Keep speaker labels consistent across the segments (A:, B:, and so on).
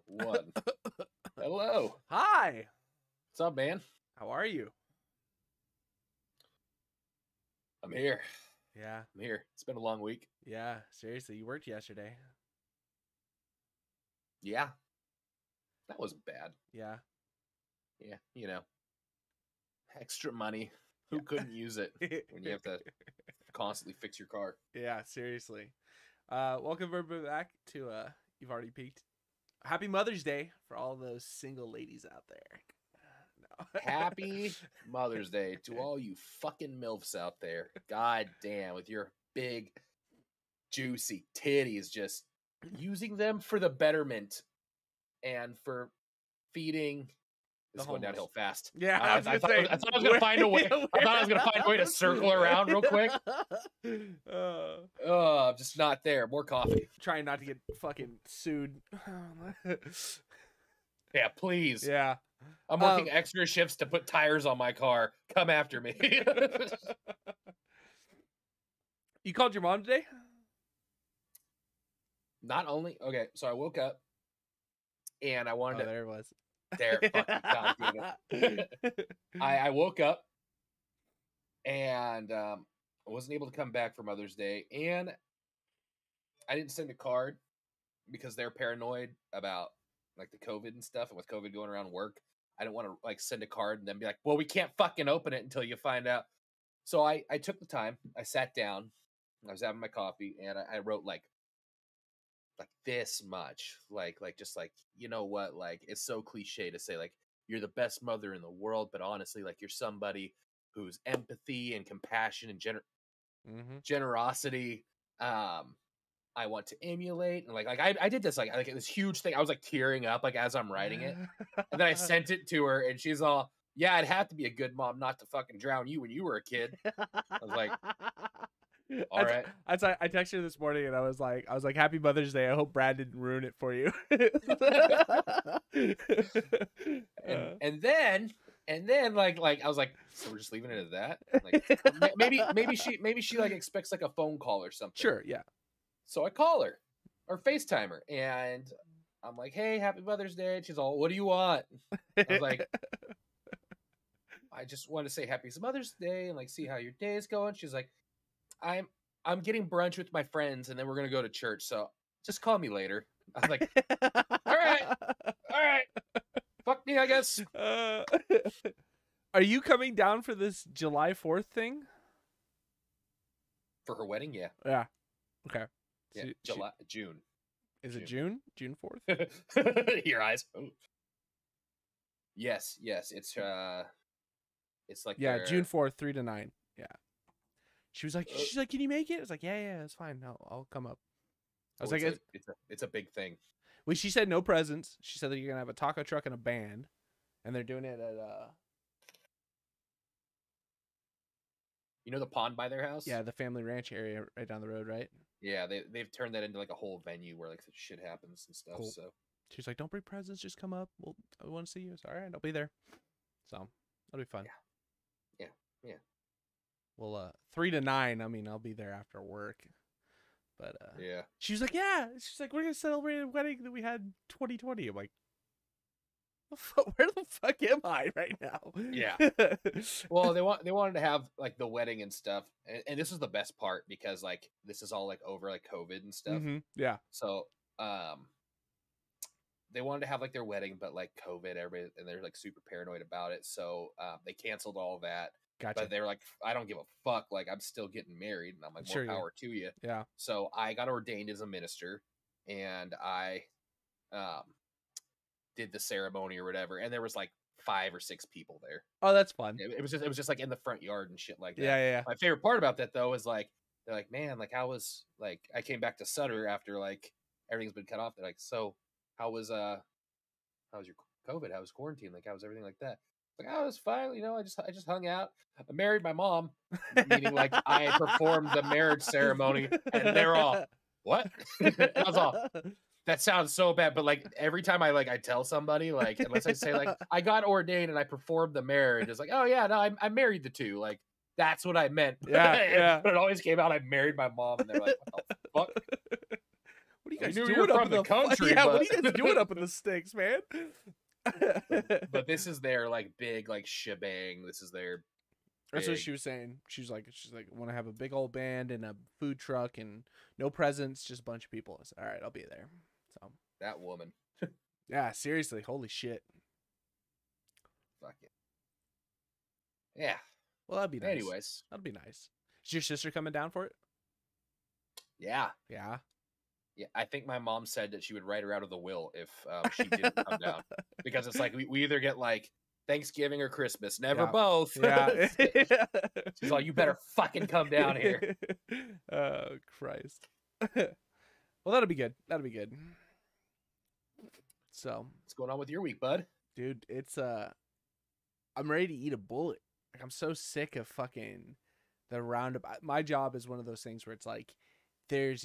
A: One. Hello.
B: Hi.
A: What's up, man?
B: How are you?
A: I'm here.
B: Yeah.
A: I'm here. It's been a long week.
B: Yeah. Seriously, you worked yesterday.
A: Yeah. That wasn't bad.
B: Yeah.
A: Yeah, you know. Extra money. Who couldn't use it when you have to constantly fix your car?
B: Yeah, seriously. Welcome everybody back to You've Already Peaked. Happy Mother's Day for all those single ladies out there. No.
A: Happy Mother's Day to all you fucking MILFs out there. God damn, with your big, juicy titties, just using them for the betterment and for feeding. This is going downhill fast.
B: Yeah,
A: I thought I was gonna find a way. I thought I was gonna find a way to circle around real quick. I'm just not there. More coffee.
B: Trying not to get fucking sued.
A: Yeah, please.
B: Yeah.
A: I'm working extra shifts to put tires on my car. Come after me.
B: You called your mom today?
A: Not only okay, so I woke up and I wanted to.
B: There it was.
A: There, fucking God damn it. I woke up and I wasn't able to come back for Mother's Day, and I didn't send a card because they're paranoid about like the COVID and stuff, and with COVID going around work, I didn't want to like send a card and then be like, well, we can't fucking open it until you find out. So I took the time, I sat down, I was having my coffee, and I wrote like this much, like just like, you know what, like it's so cliche to say like you're the best mother in the world, but honestly, like you're somebody whose empathy and compassion and generosity I want to emulate. And like I did this like this huge thing. I was like tearing up like as I'm writing it, and then I sent it to her, and she's all, yeah, I'd have to be a good mom not to fucking drown you when you were a kid. I was like, all right.
B: I texted her this morning and I was like, Happy Mother's Day. I hope Brad didn't ruin it for you.
A: and then like I was like, so we're just leaving it at that? Like maybe she like expects like a phone call or something.
B: Sure, yeah.
A: So I call her or FaceTime her, and I'm like, hey, Happy Mother's Day. And she's all, what do you want? I was like, I just want to say Happy Mother's Day and like see how your day is going. She's like, I'm getting brunch with my friends, and then we're gonna go to church. So just call me later. I was like, all right, fuck me, I guess.
B: Are you coming down for this July 4th thing?
A: For her wedding, yeah.
B: Yeah. Okay.
A: Yeah, June.
B: Is it June? June 4th?
A: Your eyes. Oh. Yes. It's like
B: June 4th, 3 to 9. Yeah. She's like, can you make it? I was like, yeah, it's fine. I'll come up. I was
A: it's a big thing.
B: Well, she said no presents. She said that you're gonna have a taco truck and a band, and they're doing it at
A: you know the pond by their house?
B: Yeah, the family ranch area right down the road, right?
A: Yeah, they've turned that into like a whole venue where like shit happens and stuff. Cool. So
B: she's like, don't bring presents, just come up. I want to see you. So, all right, I'll be there. So that'll be fun.
A: Yeah.
B: Well, 3 to 9. I mean, I'll be there after work. But
A: yeah,
B: she was like, yeah. She's like, we're gonna celebrate a wedding that we had 2020. I'm like, where the fuck am I right now?
A: Yeah. Well, they wanted to have like the wedding and stuff, and this is the best part because like this is all like over like COVID and stuff.
B: Yeah.
A: So they wanted to have like their wedding, but like COVID, everybody, and they're like super paranoid about it. So they canceled all that.
B: Gotcha.
A: But they were like, I don't give a fuck. Like, I'm still getting married. And I'm like, more power to you.
B: Yeah.
A: So I got ordained as a minister, and I did the ceremony or whatever. And there was like 5 or 6 people there.
B: Oh, that's fun.
A: It was just like in the front yard and shit like that.
B: Yeah.
A: My favorite part about that though is like, they're like, man, like how was like, I came back to Sutter after like everything's been cut off. They're like, so how was your COVID? How was quarantine? Like, how was everything like that? Like, oh, it was fine. You know, I just hung out. I married my mom, meaning like I performed the marriage ceremony, and they're all, what? I was all, that sounds so bad. But like every time I tell somebody, like, unless I say like I got ordained and I performed the marriage, it's like, oh yeah, no, I married the two. Like that's what I meant.
B: Yeah.
A: But it always came out I married my mom, and they're like, what the fuck?
B: What are you guys
A: knew you
B: doing
A: were
B: up
A: from
B: in
A: the country,
B: Yeah, what
A: but-
B: are you guys doing up in the sticks, man?
A: But this is their like big like shebang. This is their.
B: That's what
A: big-
B: she was saying. She's like, want to have a big old band and a food truck and no presents, just a bunch of people. I said, all right, I'll be there. So
A: That woman.
B: yeah, seriously, holy shit.
A: Fuck it. Yeah.
B: Well, that'd be nice.
A: Anyways.
B: That'd be nice. Is your sister coming down for it?
A: Yeah.
B: Yeah.
A: Yeah. I think my mom said that she would write her out of the will if she didn't come down, because it's like we either get like Thanksgiving or Christmas, never
B: Yeah.
A: both.
B: Yeah.
A: She's like, you better fucking come down here.
B: Oh Christ. Well, that'll be good. That'll be good. So,
A: What's going on with your week, bud?
B: dude, it's I'm ready to eat a bullet. Like, I'm so sick of fucking the roundabout. My job is one of those things where it's like it's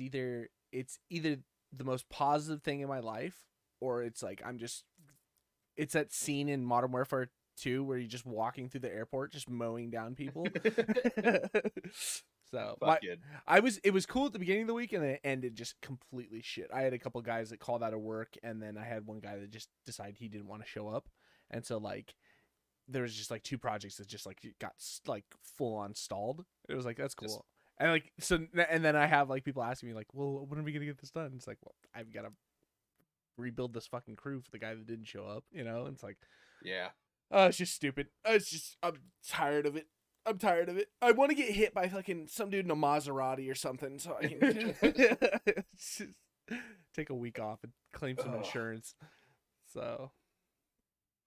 B: either the most positive thing in my life, or it's like it's that scene in Modern Warfare 2 where you're just walking through the airport just mowing down people. So it was cool at the beginning of the week, and then it ended just completely shit. I had a couple guys that called out of work, and then I had one guy that just decided he didn't want to show up, and so like there was just like 2 projects that just like got like full on stalled. It was like, that's cool. And like and then I have like people asking me like, well, when are we gonna get this done? It's like, well, I've got to rebuild this fucking crew for the guy that didn't show up, And it's like,
A: yeah.
B: Oh, it's just stupid. I'm tired of it. I want to get hit by fucking some dude in a Maserati or something, so I can just take a week off and claim some insurance. So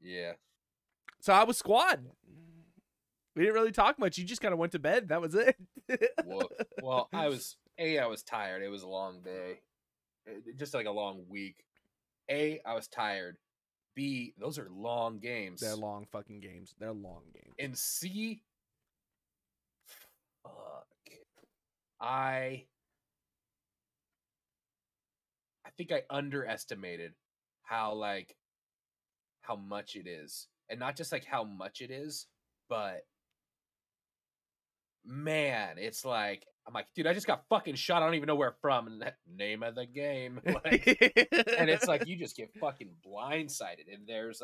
A: yeah.
B: So I was squad. We didn't really talk much. You just kind of went to bed. That was it.
A: Well, I was tired. It was a long day, just like a long week. I was tired. B, those are long games.
B: They're long fucking games.
A: And C, fuck, I think I underestimated how much it is, and not just like how much it is, but man, it's like, I'm like, dude, I just got fucking shot. I don't even know where from. And that name of the game, like, and it's like you just get fucking blindsided. And there's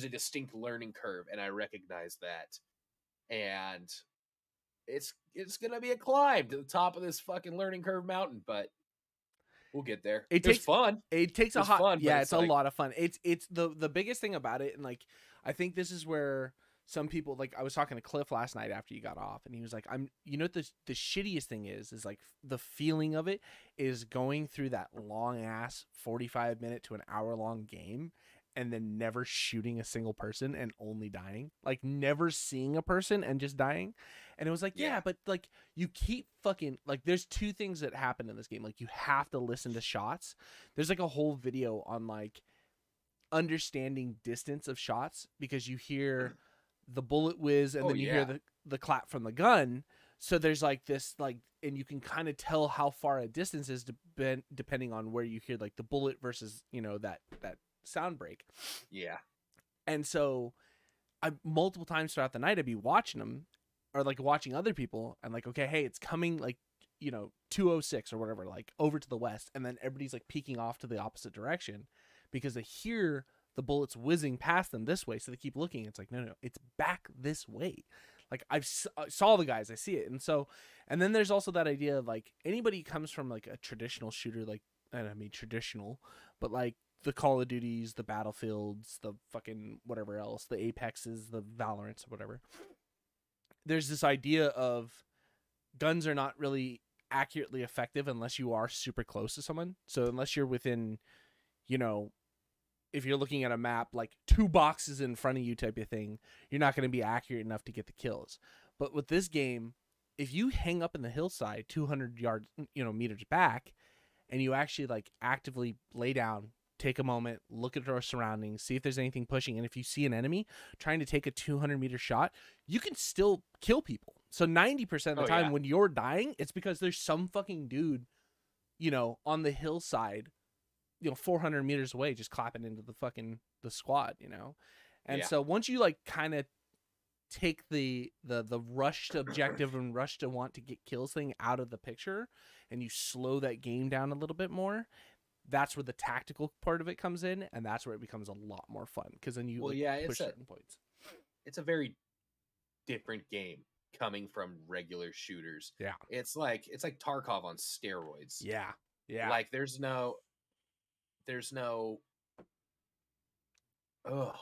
A: a distinct learning curve, and I recognize that. And it's gonna be a climb to the top of this fucking learning curve mountain, but we'll get there. It's fun.
B: It takes
A: it's fun.
B: Yeah, it's like, a lot of fun. It's the biggest thing about it, and like I think this is where some people, like, I was talking to Cliff last night after you got off, and he was like, what the shittiest thing is like the feeling of it is going through that long ass 45-minute to an hour long game and then never shooting a single person and only dying, like never seeing a person and just dying. And it was like, yeah, but like you keep fucking, like, there's 2 things that happen in this game. Like, you have to listen to shots. There's like a whole video on like understanding distance of shots, because you hear the bullet whiz and then you hear the clap from the gun. So there's like this, like, and you can kind of tell how far a distance is depending on where you hear like the bullet versus, that sound break.
A: Yeah.
B: And so I multiple times throughout the night I'd be watching them, or like watching other people, and like, okay, hey, it's coming like 206 or whatever, like over to the west, and then everybody's like peeking off to the opposite direction because they hear the bullets whizzing past them this way, so they keep looking. It's like, no, it's back this way. Like, I saw the guys, I see it. And then there's also that idea of like, anybody who comes from like a traditional shooter, like, and I mean traditional, but like the Call of Duties, the Battlefields, the fucking whatever else, the Apexes, the Valorants, whatever. There's this idea of guns are not really accurately effective unless you are super close to someone. So unless you're within, if you're looking at a map, like 2 boxes in front of you type of thing, you're not going to be accurate enough to get the kills. But with this game, if you hang up in the hillside 200 yards, meters back, and you actually like actively lay down, take a moment, look at our surroundings, see if there's anything pushing, and if you see an enemy trying to take a 200-meter shot, you can still kill people. So 90% of the time when you're dying, it's because there's some fucking dude, on the hillside, 400 meters away, just clapping into the squad, And so once you like kind of take the rushed objective and rush to want to get kills thing out of the picture, and you slow that game down a little bit more, that's where the tactical part of it comes in, and that's where it becomes a lot more fun because then you push certain points.
A: It's a very different game coming from regular shooters.
B: Yeah,
A: it's like Tarkov on steroids.
B: Yeah.
A: Like there's no ugh.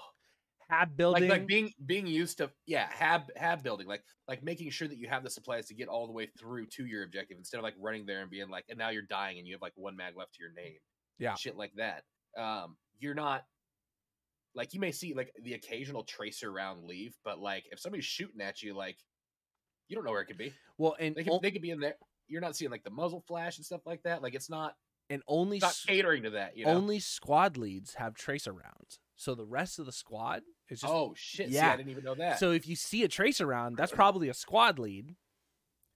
B: Hab building,
A: like being used to hab building, like making sure that you have the supplies to get all the way through to your objective instead of like running there and being like, and now you're dying and you have like 1 mag left to your name.
B: Yeah,
A: shit like that. You're not like, you may see like the occasional tracer round leave, but like if somebody's shooting at you, like you don't know where it could be.
B: Well, and
A: they could be in there. You're not seeing like the muzzle flash and stuff like that. Like it's not
B: not
A: catering to that. You know?
B: Only squad leads have tracer rounds, so the rest of the squad is just
A: oh shit.
B: Yeah,
A: see, I didn't even know that.
B: So if you see a tracer round, that's probably a squad lead,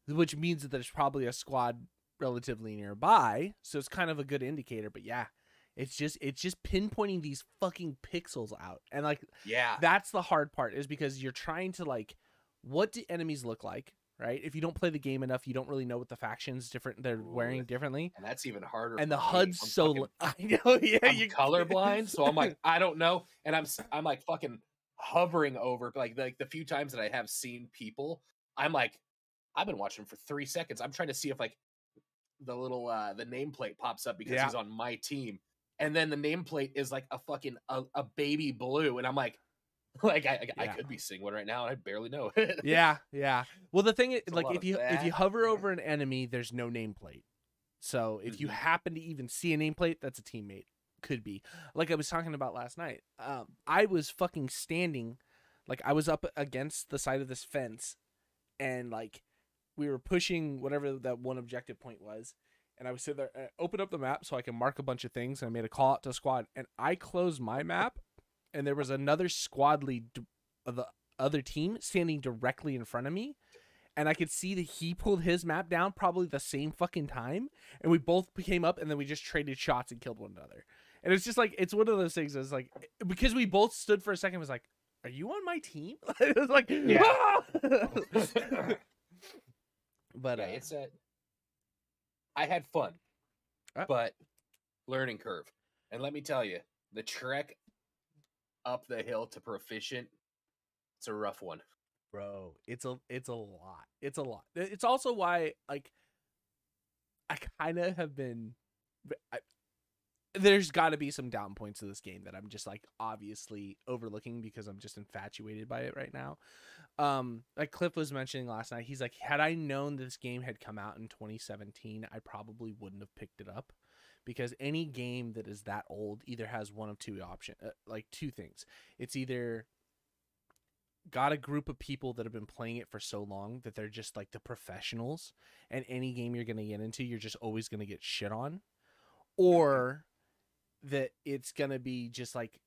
B: which means that there's probably a squad relatively nearby. So it's kind of a good indicator. But yeah, it's just pinpointing these fucking pixels out, and like that's the hard part, is because you're trying to like, what do enemies look like? Right? If you don't play the game enough, you don't really know what the factions they're wearing differently.
A: And that's even harder.
B: And the HUD's so I know, yeah,
A: I'm colorblind, so I'm like, I don't know. And I'm like fucking hovering over like the few times that I have seen people, I'm like, I've been watching for 3 seconds. I'm trying to see if like the little the nameplate pops up because he's on my team. And then the nameplate is like a fucking a baby blue, and I'm like I could be seeing one right now and I barely know it.
B: Yeah. Well, the thing is,
A: It's
B: like, if you hover over an enemy, there's no nameplate. So if you happen to even see a nameplate, that's a teammate. Could be. Like I was talking about last night. I was fucking standing, like I was up against the side of this fence, and like we were pushing whatever that one objective point was. And I was sitting there, I opened up the map so I can mark a bunch of things, and I made a call out to squad, and I closed my map. And there was another squad lead of the other team standing directly in front of me. And I could see that he pulled his map down probably the same fucking time. And we both came up, and then we just traded shots and killed one another. And it's just like, it's one of those things that's like, because we both stood for a second, was like, are you on my team? It was like, yeah. But
A: yeah, it's I had fun, but learning curve. And let me tell you, the trek up the hill to proficient, it's a rough one,
B: bro. It's a lot. It's also why, like, I kind of have been there's got to be some down points of this game that I'm just like obviously overlooking because I'm just infatuated by it right now. Like Cliff was mentioning last night, he's like, had I known this game had come out in 2017, I probably wouldn't have picked it up. Because any game that is that old either has one of two options, like two things. It's either got a group of people that have been playing it for so long that they're just like the professionals, and any game you're going to get into, you're just always going to get shit on, or that it's going to be just like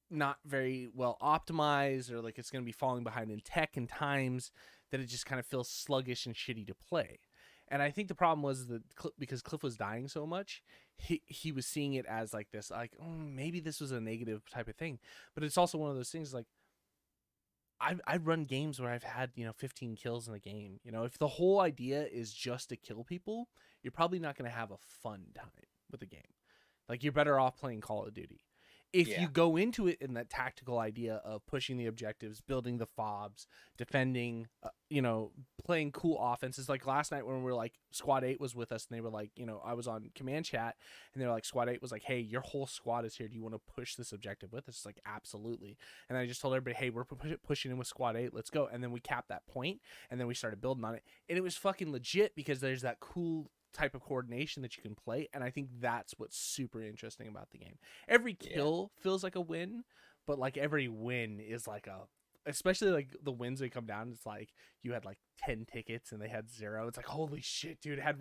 B: not very well optimized, or like it's going to be falling behind in tech and times that it just kind of feels sluggish and shitty to play. And I think the problem was that because Cliff was dying so much, he was seeing it as like this, like, maybe this was a negative type of thing. But it's also one of those things like, I've run games where I've had, 15 kills in a game. If the whole idea is just to kill people, you're probably not going to have a fun time with the game. Like, you're better off playing Call of Duty. If you go into it in that tactical idea of pushing the objectives, building the fobs, defending, playing cool offenses. Like last night when we were like, Squad 8 was with us, and they were like, I was on command chat, and they're like, Squad 8 was like, hey, your whole squad is here. Do you want to push this objective with us? It's like, absolutely. And I just told everybody, hey, we're pushing in with Squad 8. Let's go. And then we capped that point, and then we started building on it. And it was fucking legit because there's that cool type of coordination that you can play, and I think that's what's super interesting about the game. Every kill feels like a win, but like every win is like especially like the wins that come down, it's like you had like 10 tickets and they had 0. It's like, holy shit, dude, had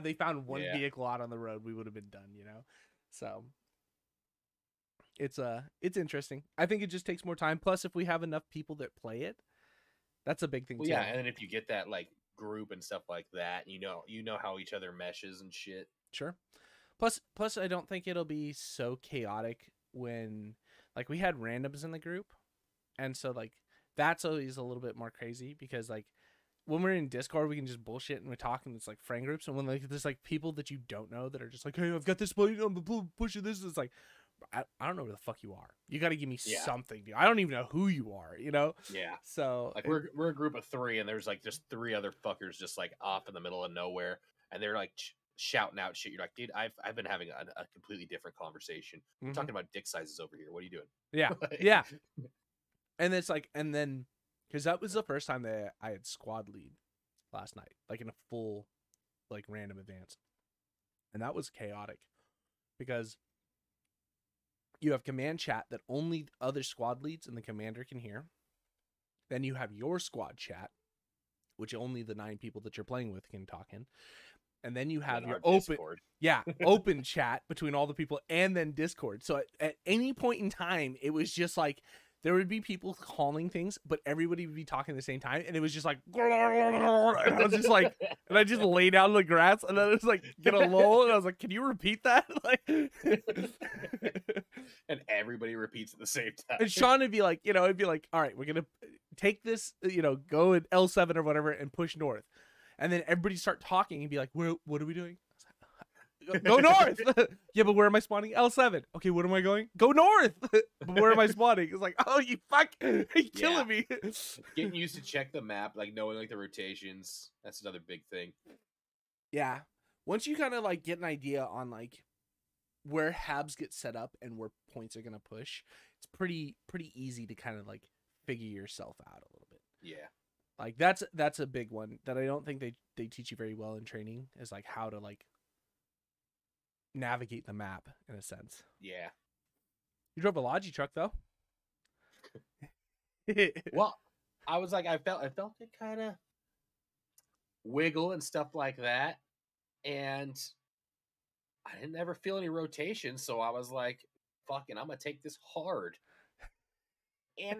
B: they found one vehicle out on the road, we would have been done. So it's interesting. I think it just takes more time, plus if we have enough people that play it, that's a big thing too.
A: And then if you get that like group and stuff like that, you know how each other meshes and shit.
B: Sure. Plus I don't think it'll be so chaotic when like we had randoms in the group, and so like that's always a little bit more crazy because like when we're in Discord, we can just bullshit and we talk, and it's like friend groups. And when like there's like people that you don't know that are just like, hey, I've got this plate, I'm pushing this. It's like, I don't know where the fuck you are. You got to give me something, dude. I don't even know who you are, you know?
A: Yeah.
B: So
A: like we're a group of 3, and there's like just 3 other fuckers just like off in the middle of nowhere, and they're like shouting out shit. You're like, dude, I've been having a completely different conversation. We're talking about dick sizes over here. What are you doing?
B: Yeah. Yeah. And it's like, and then, because that was the first time that I had squad lead last night, like in a full, like random advance. And that was chaotic because you have command chat that only other squad leads and the commander can hear. Then you have your squad chat, which only the 9 people that you're playing with can talk in. And then you have your open, Discord. Open chat between all the people, and then Discord. So at any point in time, it was just like, there would be people calling things, but everybody would be talking at the same time. And it was just like, and I was just like, and I just lay down on the grass, and then it was like, get a lull. And I was like, can you repeat that? Like,
A: and everybody repeats at the same time.
B: And Sean would be like, you know, it'd be like, all right, we're going to take this, you know, go at L7 or whatever and push north. And then everybody start talking and be like, what are we doing? Go north. Yeah, but where am I spawning? L7. Okay, what am I going? Go north. But where am I spawning? It's like, oh, you fuck. You're killing me.
A: Getting used to check the map, like knowing like the rotations. That's another big thing.
B: Yeah. Once you kind of like get an idea on like where habs get set up and where points are going to push, it's pretty easy to kind of like figure yourself out a little bit.
A: Yeah.
B: Like that's a big one that I don't think they teach you very well in training, is like how to like navigate the map in a sense.
A: Yeah.
B: You drove a Logi truck though.
A: Well, I was like, I felt it kind of wiggle and stuff like that, and I didn't ever feel any rotation, so I was like, fucking, I'm gonna take this hard. And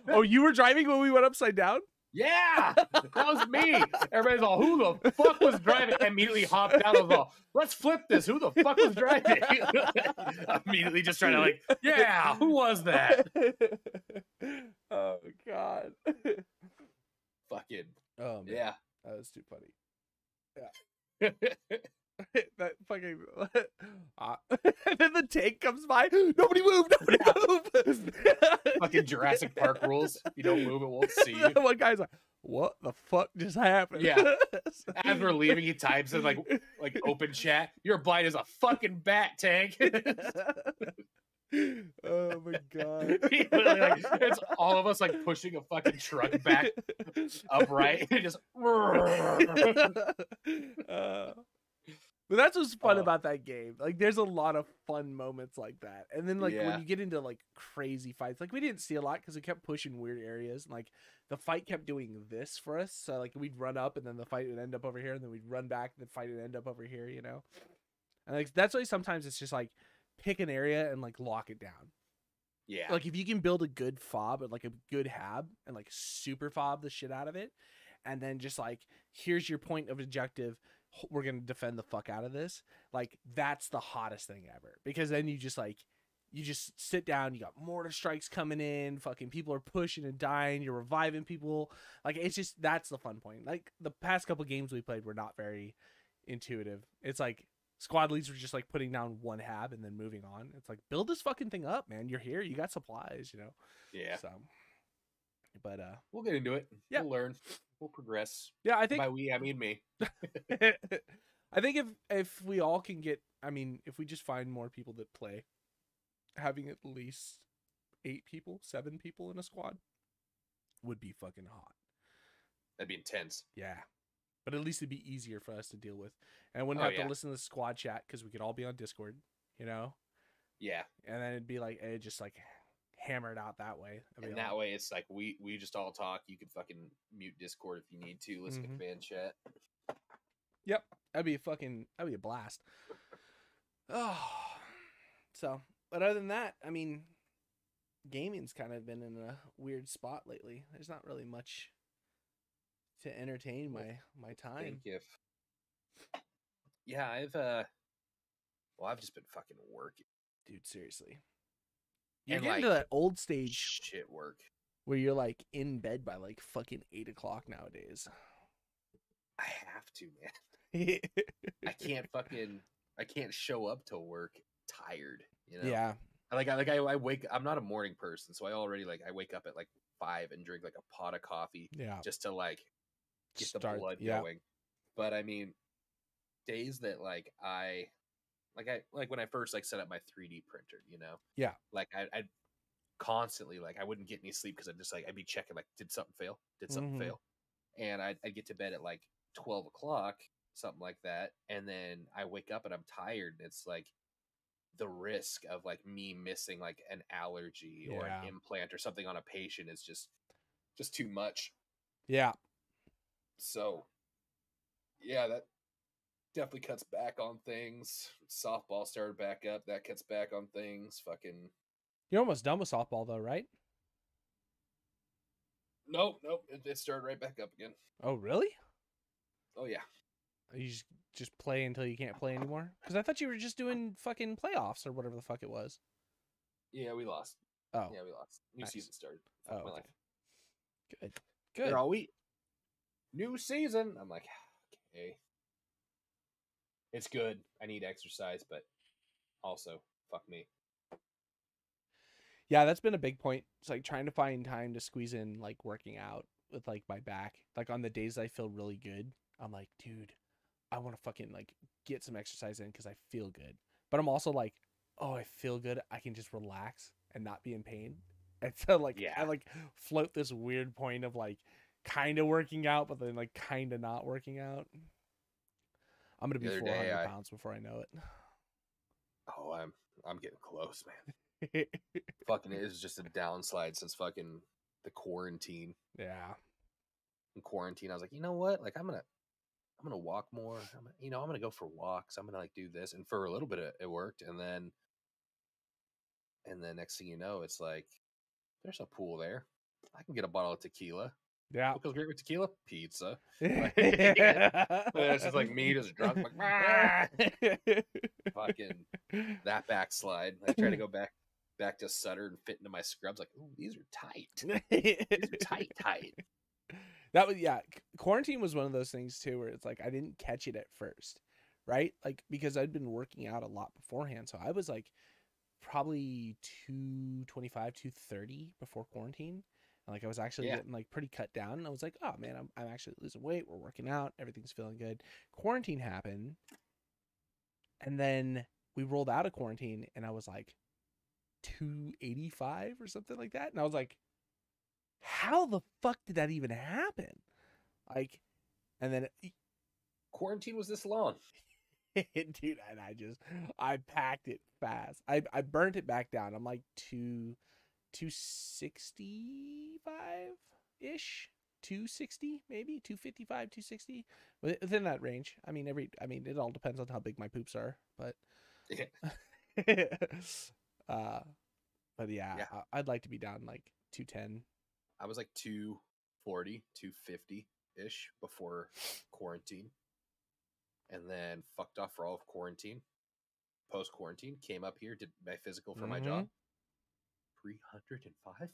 B: oh, you were driving when we went upside down?
A: Yeah, that was me. Everybody's all, who the fuck was driving? I immediately hopped out. I was all, let's flip this. Who the fuck was driving? Immediately just trying to like, yeah, who was that?
B: Oh, God.
A: Fucking.
B: Oh, man.
A: Yeah.
B: That was too funny. Yeah. That fucking and then the tank comes by. Nobody move.
A: Fucking Jurassic Park rules. If you don't move, it won't see you.
B: One guy's like, what the fuck just happened?
A: Yeah. As we're leaving, he types in like open chat, you're blind as a fucking bat, tank.
B: Oh my God.
A: Like, it's all of us like pushing a fucking truck back upright. Just
B: but that's what's fun about that game. Like, there's a lot of fun moments like that. And then, like, when you get into, like, crazy fights, like, we didn't see a lot because we kept pushing weird areas. And, like, the fight kept doing this for us. So, like, we'd run up, and then the fight would end up over here, and then we'd run back, and the fight would end up over here, you know? And, like, that's why sometimes it's just, like, pick an area and, like, lock it down.
A: Yeah.
B: Like, if you can build a good fob, or, like, a good hab, and, like, super fob the shit out of it, and then just, like, here's your point of objective, we're gonna defend the fuck out of this. Like, that's the hottest thing ever, because then you just sit down, you got mortar strikes coming in, fucking people are pushing and dying, you're reviving people. Like, it's just, that's the fun point. Like, the past couple games we played were not very intuitive. It's like squad leads were just like putting down one hab and then moving on. It's like, build this fucking thing up, man. You're here, you got supplies, you know.
A: Yeah.
B: So but
A: we'll get into it.
B: Yeah.
A: We'll learn. We'll progress.
B: Yeah, I think
A: by we, I mean me.
B: I think if we all can get, I mean, if we just find more people that play, having at least 8 people, 7 people in a squad would be fucking hot.
A: That'd be intense.
B: Yeah. But at least it'd be easier for us to deal with. And I wouldn't have to listen to the squad chat because we could all be on Discord, you know?
A: Yeah.
B: And then it'd be like, just like hammer it out that way.
A: And that way it's like we just all talk. You can fucking mute Discord if you need to. Listen to fan chat.
B: Yep. That'd be a blast. Oh. So, but other than that, I mean, gaming's kind of been in a weird spot lately. There's not really much to entertain my time.
A: Yeah, I've just been fucking working.
B: Dude, seriously. You're getting to that old stage
A: shit work.
B: where you're like in bed by like fucking 8 o'clock nowadays.
A: I have to, man. I can't show up to work tired, you know?
B: Yeah.
A: I wake, I'm not a morning person, so I wake up at like 5 and drink like a pot of coffee
B: Yeah.
A: just to like get the blood
B: Yeah.
A: going. But I mean, days that like when I first like set up my 3D printer, you know?
B: Yeah.
A: Like I'd constantly like I wouldn't get any sleep because I'd be checking like did something fail? Did something fail? And I'd get to bed at like 12 o'clock, something like that, and then I wake up and I'm tired, and it's like the risk of like me missing like an allergy or an implant or something on a patient is just too much.
B: Yeah.
A: So yeah, that definitely cuts back on things. Softball started back up, that cuts back on things. Fucking
B: You're almost done with softball though, right?
A: nope, it started right back up again.
B: Oh, really?
A: Oh yeah.
B: You just play until you can't play anymore? Because I thought you were just doing fucking playoffs or whatever the fuck it was.
A: Yeah, we lost.
B: Oh.
A: Yeah, we lost. New season started.
B: Oh,
A: my
B: okay.
A: life.
B: Good.
A: They're all new season. I'm like, okay. It's good. I need exercise, but also, fuck me.
B: Yeah, that's been a big point. It's like trying to find time to squeeze in like working out with like my back. Like on the days I feel really good, I'm like, dude, I want to fucking like get some exercise in because I feel good. But I'm also like, oh, I feel good. I can just relax and not be in pain. And so like I like float this weird point of like kind of working out, but then like kind of not working out. I'm gonna be 400 pounds before I know it.
A: Oh, I'm getting close, man. Fucking, it is just a downslide since fucking the quarantine.
B: Yeah.
A: In quarantine, I was like, you know what? Like, I'm gonna walk more. I'm gonna go for walks. I'm gonna like do this, and for a little bit it worked, and then next thing you know, it's like there's a pool there. I can get a bottle of tequila.
B: Yeah.
A: What goes great with tequila? Pizza. Like, it's just like me just drunk. Like, fucking that backslide. I try to go back to Sutter and fit into my scrubs. Like, ooh, these are tight. These are tight.
B: That was, quarantine was one of those things too, where it's like, I didn't catch it at first, right? Like, because I'd been working out a lot beforehand. So I was like probably 225, 230 before quarantine. And like, I was actually getting like pretty cut down, and I was like, oh man, I'm actually losing weight. We're working out. Everything's feeling good. Quarantine happened. And then we rolled out of quarantine, and I was like 285 or something like that. And I was like, how the fuck did that even happen? Like, and then
A: quarantine was this long.
B: Dude, and I packed it fast. I burnt it back down. I'm like 265 ish, 260 maybe, 255, 260, within that range. I mean, it all depends on how big my poops are, but but yeah. I'd like to be down like 210.
A: I was like 240, 250 ish before quarantine, and then fucked off for all of quarantine. Post quarantine, came up here, did my physical for my job. 305.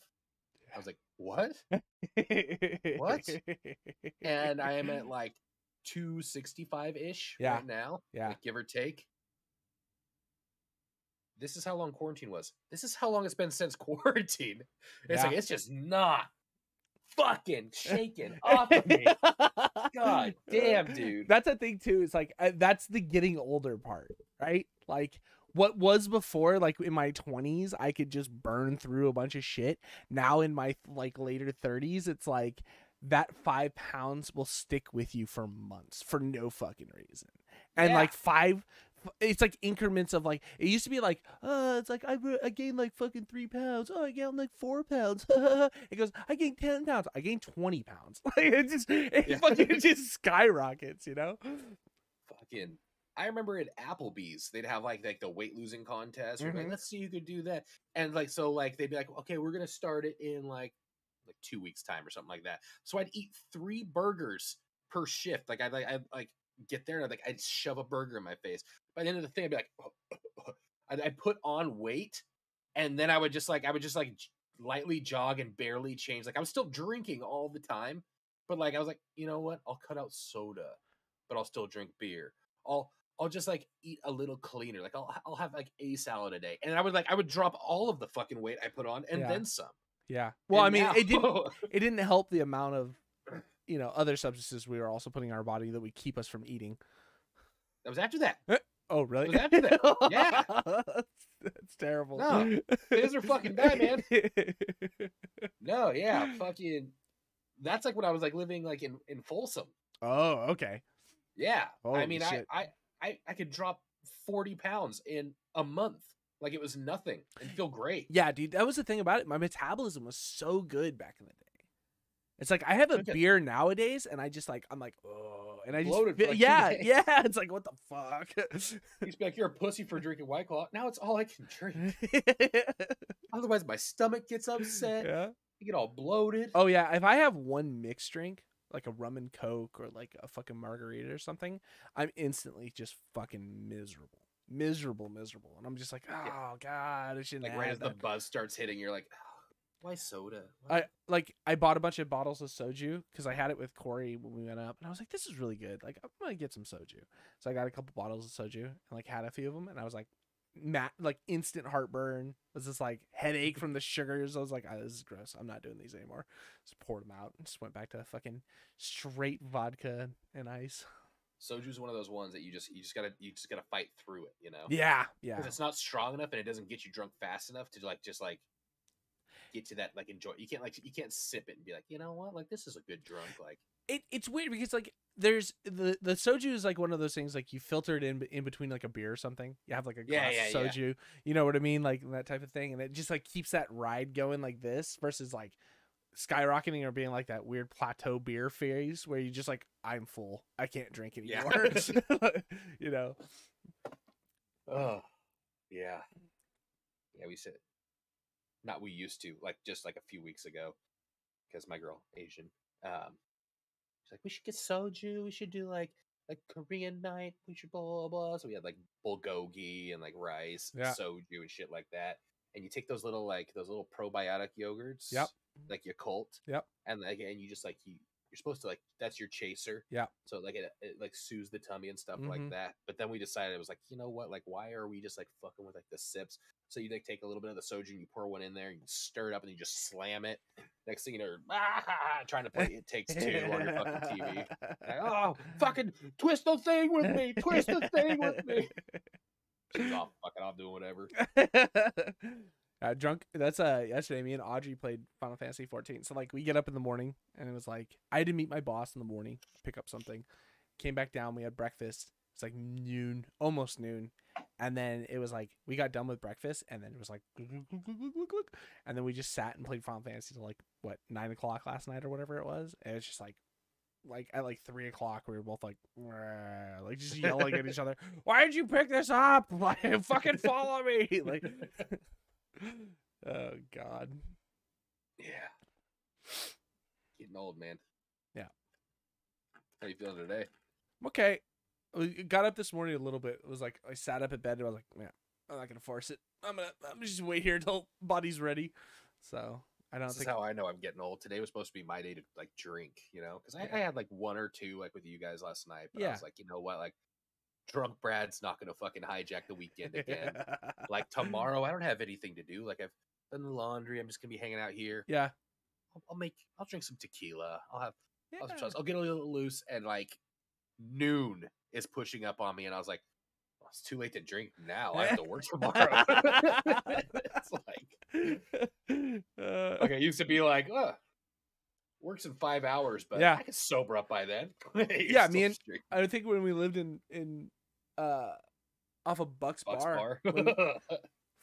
A: I was like, what? What? And I am at like 265 ish right now, like, give or take. This is how long quarantine was. This is how long it's been since quarantine. It's like, it's just not fucking shaking off of me. God damn, dude.
B: That's the thing too. It's like, that's the getting older part, right? Like, what was before, like in my 20s, I could just burn through a bunch of shit. Now in my like later 30s, it's like that 5 pounds will stick with you for months for no fucking reason. And like it's like increments of like, it used to be like, it's like I gained like fucking 3 pounds. Oh, I gained like 4 pounds. It goes, I gained 10 pounds. I gained 20 pounds. Like, it fucking just skyrockets, you know?
A: Fucking, I remember at Applebee's, they'd have like the weight losing contest. Or like, let's see who could do that. And like, so like, they'd be like, okay, we're going to start it in like 2 weeks time or something like that. So I'd eat 3 burgers per shift. Like I'd get there and I'd shove a burger in my face. By the end of the thing, I'd be like, I'd put on weight, and then I would just lightly jog and barely change. Like I was still drinking all the time, but like I was like, you know what? I'll cut out soda, but I'll still drink beer. I'll just like eat a little cleaner. Like I'll have like a salad a day, and I would drop all of the fucking weight I put on and then some.
B: Yeah. Well,
A: And
B: I mean,
A: now...
B: it didn't help the amount of, you know, other substances we were also putting in our body that would keep us from eating.
A: That was after that.
B: Oh, really?
A: It was after that. Yeah.
B: That's terrible.
A: No, these are fucking bad, man. No, yeah, fucking. That's like when I was like living like in Folsom.
B: Oh, okay.
A: Yeah,
B: Holy
A: I mean,
B: shit.
A: I could drop 40 pounds in a month. Like it was nothing and feel great.
B: Yeah, dude, that was the thing about it. My metabolism was so good back in the day. It's like I have a beer nowadays, and I just like I'm like, oh, and I just
A: bloated.
B: Like yeah. It's like what the fuck.
A: You used to be like, you're a pussy for drinking White Claw. Now it's all I can drink. Otherwise, my stomach gets upset.
B: Yeah.
A: You get all bloated.
B: Oh yeah, if I have one mixed drink, like a rum and coke or like a fucking margarita or something, I'm instantly just fucking miserable, and I'm just like, oh god, I shouldn't.
A: Like right as the buzz starts hitting, you're like, oh, why soda?
B: Why? I bought a bunch of bottles of soju because I had it with Corey when we went up, and I was like, this is really good. Like I'm gonna get some soju. So I got a couple bottles of soju and like had a few of them, and I was like, like instant heartburn. It was this like headache from the sugars. I was like, oh, this is gross. I'm not doing these anymore. Just poured them out and just went back to fucking straight vodka and ice.
A: Soju's one of those ones that you just gotta fight through it, you know?
B: Yeah.
A: Because it's not strong enough and it doesn't get you drunk fast enough to just get to that like enjoy. You can't sip it and be like, you know what, like this is a good drunk. Like
B: it's weird because like there's the soju is like one of those things like you filter it in between like a beer or something. You have like a glass of soju, you know what I mean, like that type of thing, and it just like keeps that ride going like this versus like skyrocketing or being like that weird plateau beer phase where you just like, I'm full, I can't drink anymore. You know.
A: Oh yeah, we said not we used to like just like a few weeks ago because my girl Asian she's like, we should get soju, we should do like Korean night, we should blah blah blah. So we had like bulgogi and like rice, soju and shit like that. And you take those little probiotic yogurts, like Yakult, and like and you just like you're supposed to like that's your chaser, so like it like soothes the tummy and stuff like that. But then we decided it was like, you know what, like why are we just like fucking with like the sips? So you like take a little bit of the soju and you pour one in there and you stir it up and you just slam it. Next thing you know, trying to play It Takes Two on your fucking TV. Like, oh, fucking twist the thing with me, twist the thing with me. She's off, fucking off doing whatever.
B: Drunk. That's yesterday. Me and Audrey played Final Fantasy 14. So like we get up in the morning and it was like I had to meet my boss in the morning, pick up something. Came back down. We had breakfast. It's like noon, almost noon, and then it was like we got done with breakfast, and then it was like, and then we just sat and played Final Fantasy till like what 9 o'clock last night or whatever it was. And it's just like at like 3 o'clock we were both like just yelling at each other. Why did you pick this up? Like fucking follow me. Like. Oh god.
A: Yeah. Getting old, man.
B: Yeah.
A: How you feeling today?
B: Okay. We got up this morning a little bit. It was like I sat up in bed and I was like, man, I'm not gonna force it. I'm just wait here until body's ready. So I don't think
A: this is how I know I'm getting old. Today was supposed to be my day to like drink, you know, because I had like one or two like with you guys last night. But I was like, you know what, like drunk Brad's not gonna fucking hijack the weekend again. Like tomorrow, I don't have anything to do. Like I've done the laundry. I'm just gonna be hanging out here.
B: Yeah,
A: I'll drink some tequila. I'll get a little loose. And like noon is pushing up on me, and I was like, well, it's too late to drink now. I have to work tomorrow. It's like I used to be like, works in 5 hours, but I can sober up by then.
B: Yeah, me and I think when we lived in off of Buck's Bar.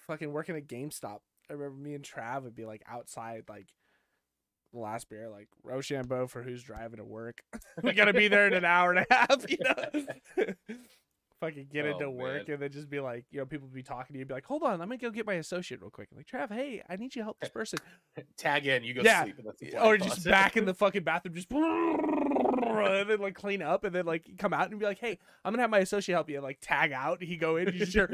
B: Fucking working at GameStop. I remember me and Trav would be like outside, like the last beer, like Rochambeau for who's driving to work. We gotta be there in an hour and a half, you know. Fucking get into work and then just be like, you know, people be talking to you, be like, hold on, let me go get my associate real quick. I'm like, Trav, hey, I need you to help this person.
A: Tag in, you go sleep.
B: Or just back in the fucking bathroom, just and then like clean up and then like come out and be like, hey, I'm gonna have my associate help you. And, like tag out, he go in, you just hear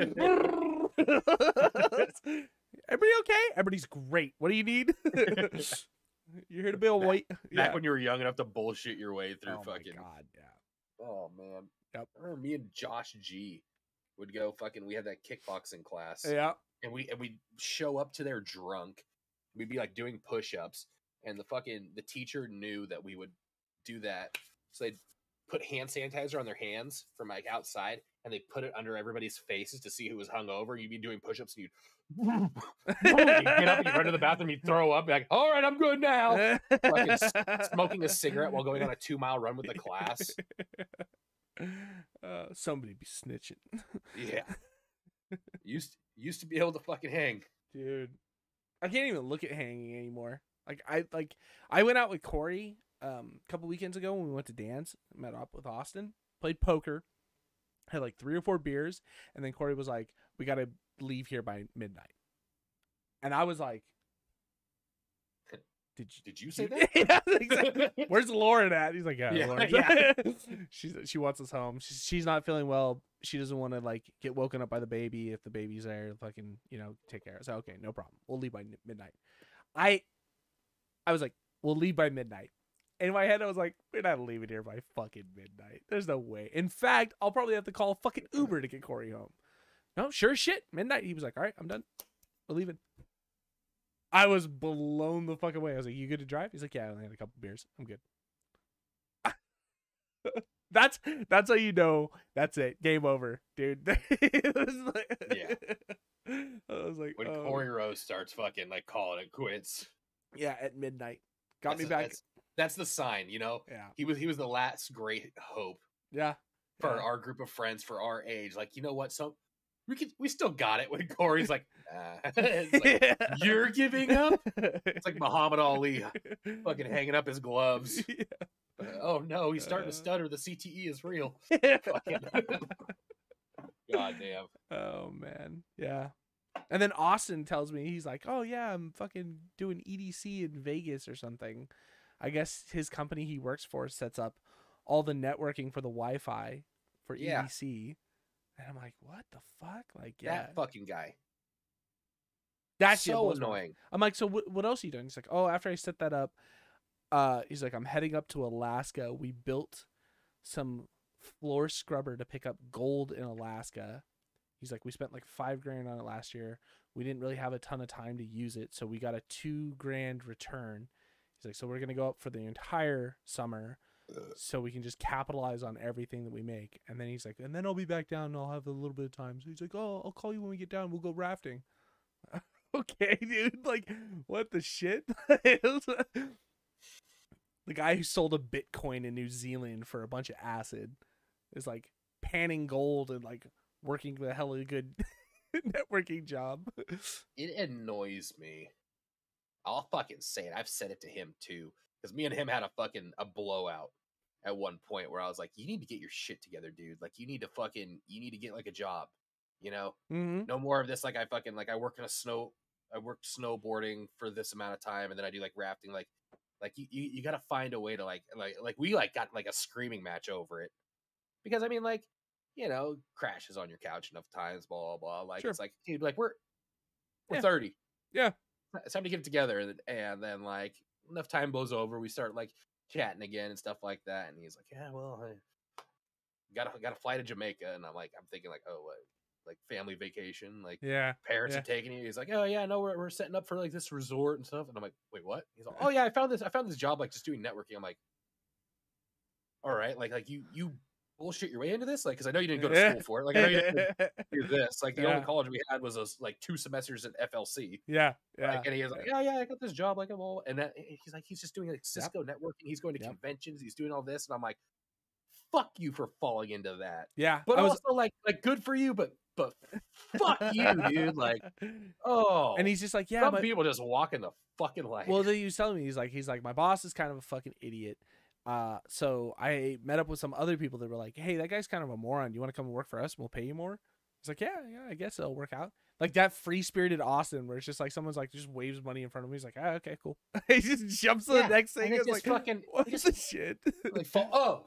B: Everybody okay? Everybody's great. What do you need? You're here to be a white.
A: Back when you were young enough to bullshit your way through fucking.
B: My God, yeah.
A: Oh man.
B: Yep.
A: I remember me and Josh G would go fucking. We had that kickboxing class.
B: Yeah.
A: And we'd show up to there drunk. We'd be like doing push-ups, and the teacher knew that we would do that, so they'd put hand sanitizer on their hands from like outside, and they put it under everybody's faces to see who was hungover. You'd be doing push-ups, and you'd get up, and you'd run to the bathroom, you'd throw up, like, all right, I'm good now. Fucking smoking a cigarette while going on a 2-mile run with the class.
B: Somebody be snitching.
A: Yeah. Used to be able to fucking hang.
B: Dude. I can't even look at hanging anymore. I went out with Corey a couple weekends ago when we went to dance, met up with Austin, played poker, had like 3 or 4 beers, and then Corey was like, we gotta leave here by midnight. And I was like,
A: Did you say that?
B: Yeah, exactly. Where's Lauren at? He's like, yeah. Lauren.
A: Yeah.
B: She wants us home. She's not feeling well. She doesn't want to like get woken up by the baby. If the baby's there, fucking, take care. So okay, no problem. We'll leave by midnight. I was like, we'll leave by midnight. In my head, I was like, we're not leaving here by fucking midnight. There's no way. In fact, I'll probably have to call a fucking Uber to get Corey home. No, sure as shit. Midnight. He was like, all right, I'm done. We're leaving. I was blown the fuck away. I was like, you good to drive? He's like, yeah, I only had a couple beers. I'm good. That's how you know that's it. Game over, dude. It was like,
A: yeah.
B: I was like,
A: when Corey Rose starts fucking like calling it quits.
B: Yeah, at midnight. Got me back.
A: That's the sign,
B: Yeah.
A: He was the last great hope.
B: Yeah.
A: For our group of friends, for our age. Like, you know what? So we still got it when Corey's like, it's like you're giving up? It's like Muhammad Ali fucking hanging up his gloves. Yeah. Oh no, he's starting to stutter. The CTE is real. God damn.
B: Oh man. Yeah. And then Austin tells me, he's like, oh yeah, I'm fucking doing EDC in Vegas or something. I guess his company he works for sets up all the networking for the Wi-Fi for EDC. And I'm like, what the fuck? Like, yeah.
A: That fucking guy.
B: That's
A: so annoying.
B: I'm like, so what else are you doing? He's like, oh, after I set that up, he's like, I'm heading up to Alaska. We built some floor scrubber to pick up gold in Alaska. He's like, we spent like $5,000 on it last year. We didn't really have a ton of time to use it, so we got a $2,000 return. He's like, so we're gonna go up for the entire summer, so we can just capitalize on everything that we make. And then he's like, and then I'll be back down and I'll have a little bit of time. So he's like, oh, I'll call you when we get down. We'll go rafting. Okay, dude. Like, what the shit? The guy who sold a Bitcoin in New Zealand for a bunch of acid is like panning gold and like working with a hella good networking job.
A: It annoys me. I'll fucking say it. I've said it to him too, because me and him had a blowout at one point where I was like, you need to get your shit together, dude. Like, you need to get like a job,
B: Mm-hmm.
A: No more of this. Like, I worked snowboarding for this amount of time, and then I do like rafting. Like you got to find a way to like we like got like a screaming match over it, because I mean, like, crashes on your couch enough times, blah blah blah. Like, sure. It's like, dude, like we're 30.
B: Yeah.
A: It's time to get it together, and then like enough time blows over, we start like chatting again and stuff like that. And he's like, "Yeah, well, I got to fly to Jamaica," and I'm thinking like, "Oh, what? Like family vacation? Like, parents are taking you?" He's like, "Oh yeah, no, we're setting up for like this resort and stuff." And I'm like, "Wait, what?" He's like, "Oh yeah, I found this job like just doing networking." I'm like, "All right, like you bullshit your way into this, like, because I know you didn't go to school for it. Like, I know you didn't do this. Like, the only college we had was like 2 semesters at FLC.
B: Yeah.
A: Like, and he was like, yeah, I got this job. Like, I'm all, and that, he's like, he's just doing like Cisco networking. He's going to conventions. He's doing all this, and I'm like, fuck you for falling into that.
B: Yeah,
A: but also like good for you, but fuck you, dude. Like, oh,
B: and he's just like, yeah,
A: some people just walk in the fucking light.
B: Well, then he was telling me, he's like, my boss is kind of a fucking idiot. So I met up with some other people that were like, hey, that guy's kind of a moron. You want to come and work for us? We'll pay you more. It's like, yeah, I guess it'll work out. Like that free-spirited Austin where it's just like someone's like just waves money in front of me. He's like, okay, cool. He just jumps to the next thing.
A: It's
B: like,
A: fucking
B: what the shit?
A: Like, oh,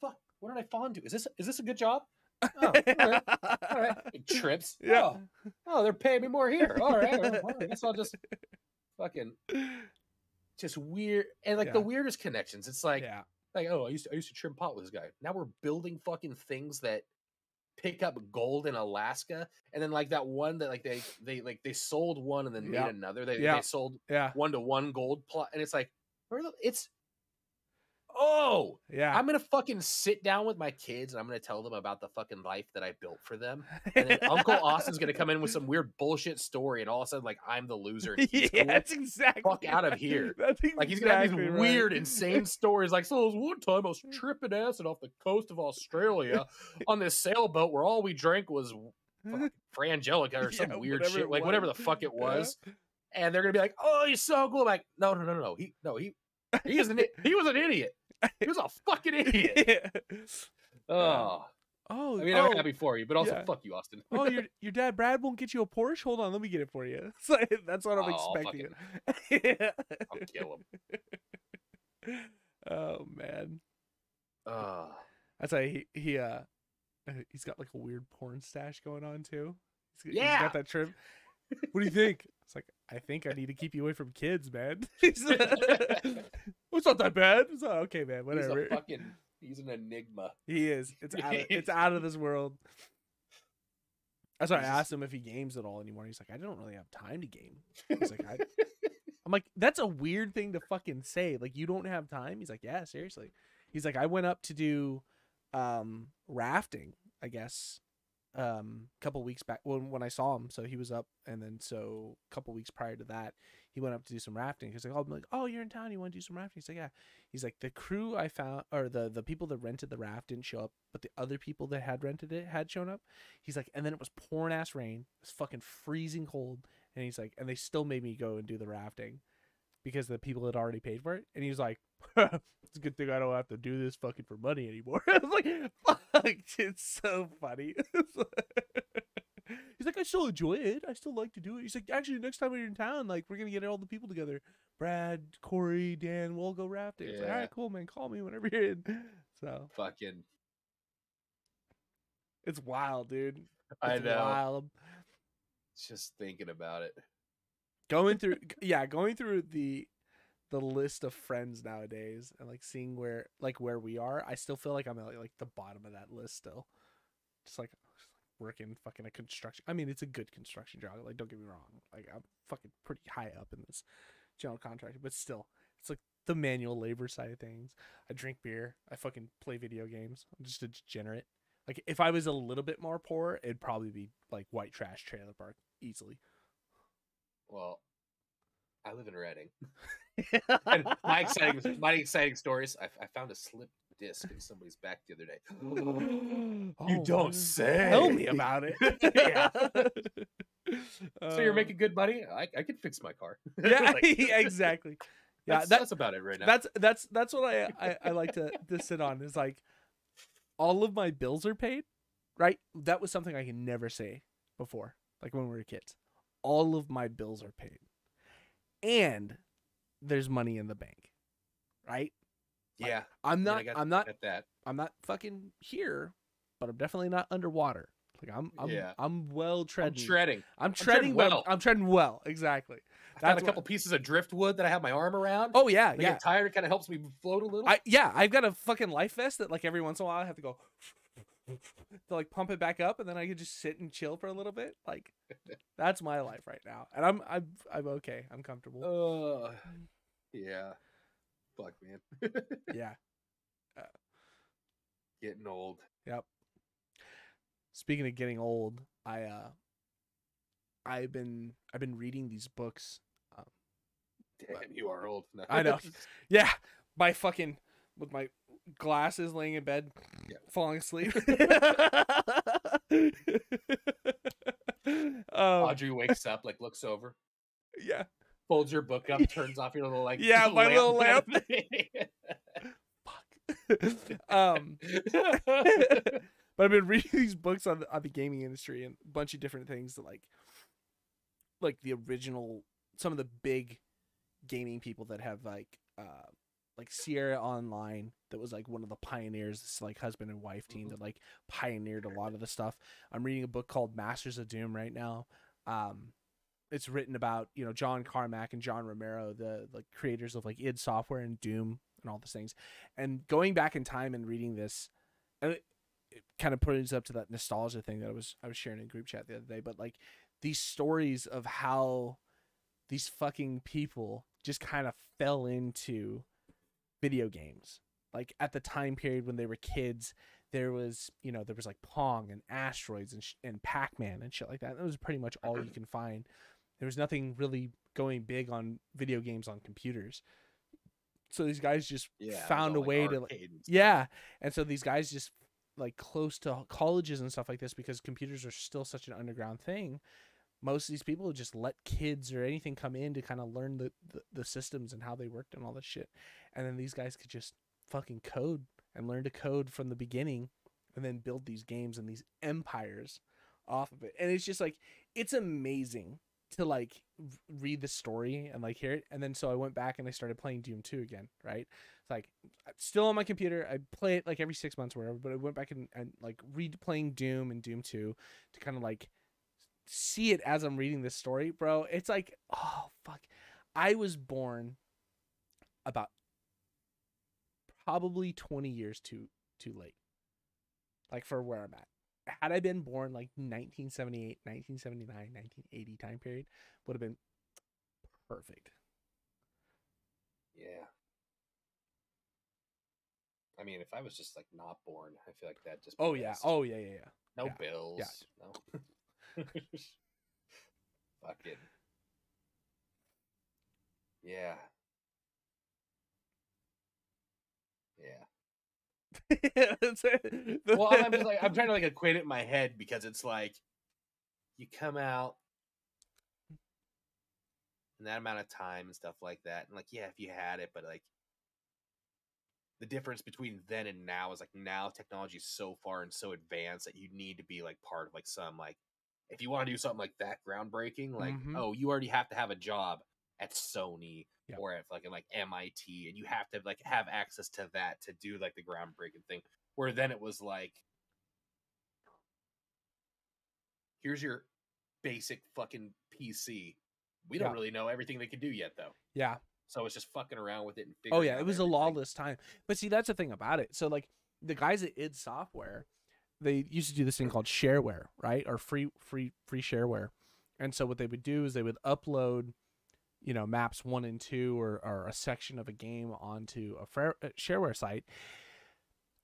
A: fuck. What did I fall into? Is this a good job? Oh, all right. It trips.
B: Yeah.
A: Oh, Oh, they're paying me more here. All right. Well, I guess I'll just fucking just weird. And like the weirdest connections. It's like, oh, I used to trim pot with this guy. Now we're building fucking things that pick up gold in Alaska, and then like that one that like they sold one and then made another. They sold 1-to-1 gold plot, and it's like it's I'm gonna fucking sit down with my kids and I'm gonna tell them about the fucking life that I built for them, and then Uncle Austin's gonna come in with some weird bullshit story, and all of a sudden like I'm the loser. And he's cool.
B: That's exactly
A: fuck out of here. Like he's gonna have these weird, insane stories. Like, so it was one time I was tripping acid off the coast of Australia on this sailboat where all we drank was Frangelica or some weird shit, like whatever the fuck it was. And they're gonna be like, "Oh, you're so cool." I'm like, no. He was an idiot. He was a fucking idiot. I mean, I'm happy for you, but also fuck you, Austin.
B: Your dad Brad won't get you a Porsche? Hold on, let me get it for you. That's what I'm expecting.
A: I'll kill him.
B: Oh man. That's why he's got like a weird porn stash going on too. He's got that trim. What do you think? It's like, I think I need to keep you away from kids, man. It's not that bad. It's not, okay, man. Whatever.
A: He's an enigma.
B: He is. It's out of this world. That's why I asked him if he games at all anymore. He's like, I don't really have time to game. He's like, I'm like, that's a weird thing to fucking say. Like, you don't have time? He's like, yeah, seriously. He's like, I went up to do rafting, I guess, a couple weeks back when I saw him. So he was up, and then so a couple weeks prior to that, he went up to do some rafting. He's like, I'm like, oh, you're in town, you want to do some rafting? He's like, yeah. He's like, the crew I found, or the people that rented the raft didn't show up, but the other people that had rented it had shown up. He's like, and then it was pouring ass rain, it was fucking freezing cold, and he's like, and they still made me go and do the rafting because the people had already paid for it. And he was like, it's a good thing I don't have to do this fucking for money anymore. I was like, fuck, it's so funny. He's like, I still enjoy it. I still like to do it. He's like, actually, next time you're in town, like, we're going to get all the people together. Brad, Corey, Dan, we'll go rafting. It's like, all right, cool, man. Call me whenever you're in. So.
A: Fucking.
B: It's wild, dude.
A: I know.
B: Wild.
A: Just thinking about it.
B: Going through the list of friends nowadays and like seeing where we are, I still feel like I'm at like the bottom of that list still. Just like working fucking a construction. I mean, it's a good construction job. Like, don't get me wrong. Like, I'm fucking pretty high up in this general contractor, but still, it's like the manual labor side of things. I drink beer. I fucking play video games. I'm just a degenerate. Like, if I was a little bit more poor, it'd probably be like white trash trailer park easily.
A: Well, I live in Reading. And my exciting stories. I found a slip disc in somebody's back the other day. You don't say.
B: Tell me about it.
A: Yeah. So you're making good money? I could fix my car.
B: Yeah, exactly. Yeah,
A: that's about it right now.
B: That's what I like to sit on. Is like all of my bills are paid, right? That was something I could never say before. Like when we were kids, all of my bills are paid, and there's money in the bank, right? Like,
A: yeah,
B: I'm not fucking here, but I'm definitely not underwater. Like I'm well treading. I'm treading well. I'm treading well. Exactly.
A: I found a couple pieces of driftwood that I have my arm around.
B: Oh yeah,
A: I get tired. It kind of helps me float a little.
B: I've got a fucking life vest that like every once in a while I have to go to like pump it back up, and then I can just sit and chill for a little bit. Like that's my life right now, and I'm okay. I'm comfortable.
A: Yeah. Fuck, man.
B: Yeah.
A: Getting old.
B: Yep. Speaking of getting old, I've been reading these books.
A: Damn, you are old. No.
B: I know. Yeah. With my glasses, laying in bed, falling asleep.
A: Audrey wakes up, like looks over.
B: Yeah.
A: Folds your book up, turns off your little like
B: my little lamp. Fuck. But I've been reading these books on the gaming industry and a bunch of different things that like the original, some of the big gaming people that have like Sierra Online, that was like one of the pioneers, this like husband and wife team that like pioneered a lot of the stuff. I'm reading a book called Masters of Doom right now. It's written about, you know, John Carmack and John Romero, the like creators of like id Software and Doom and all those things. And going back in time and reading this, and it kind of brings up to that nostalgia thing that I was sharing in group chat the other day. But like these stories of how these fucking people just kind of fell into video games. Like at the time period when they were kids, there was, you know, there was like Pong and Asteroids and Pac-Man and shit like that. That was pretty much all you can find. There was nothing really going big on video games on computers. So these guys just found a way to like, and so these guys just like close to colleges and stuff like this, because computers are still such an underground thing. Most of these people just let kids or anything come in to kind of learn the systems and how they worked and all this shit. And then these guys could just fucking code and learn to code from the beginning and then build these games and these empires off of it. And it's just like, it's amazing to like read the story and like hear it. And then so I went back and I started playing Doom 2 again, right? It's like still on my computer. I play it like every 6 months or whatever, but I went back and like playing Doom and Doom 2 to kind of like see it as I'm reading this story, bro. It's like, oh fuck. I was born about probably 20 years too late. Like for where I'm at. Had I been born like 1978, 1979, 1980 time period, would have been perfect.
A: Yeah. I mean, if I was just like not born, I feel like that just.
B: Oh yeah. Oh yeah.
A: No bills. Yeah. No. Fucking. Yeah. Well, I'm just like, I'm trying to like equate it in my head, because it's like you come out in that amount of time and stuff like that, and like, yeah, if you had it, but like the difference between then and now is like, now technology is so far and so advanced that you need to be like part of like some, like, if you want to do something like that groundbreaking, like, oh, you already have to have a job at Sony or at fucking like MIT, and you have to like have access to that to do like the groundbreaking thing. Where then it was like, here's your basic fucking PC. We don't really know everything they can do yet, though.
B: Yeah.
A: So it's just fucking around with it and figuring.
B: Oh yeah, it was everything. A lawless time. But see, that's the thing about it. So like the guys at id Software, they used to do this thing called shareware, right? Or free shareware. And so what they would do is they would upload, you know, maps 1 and 2 or a section of a game onto a shareware site.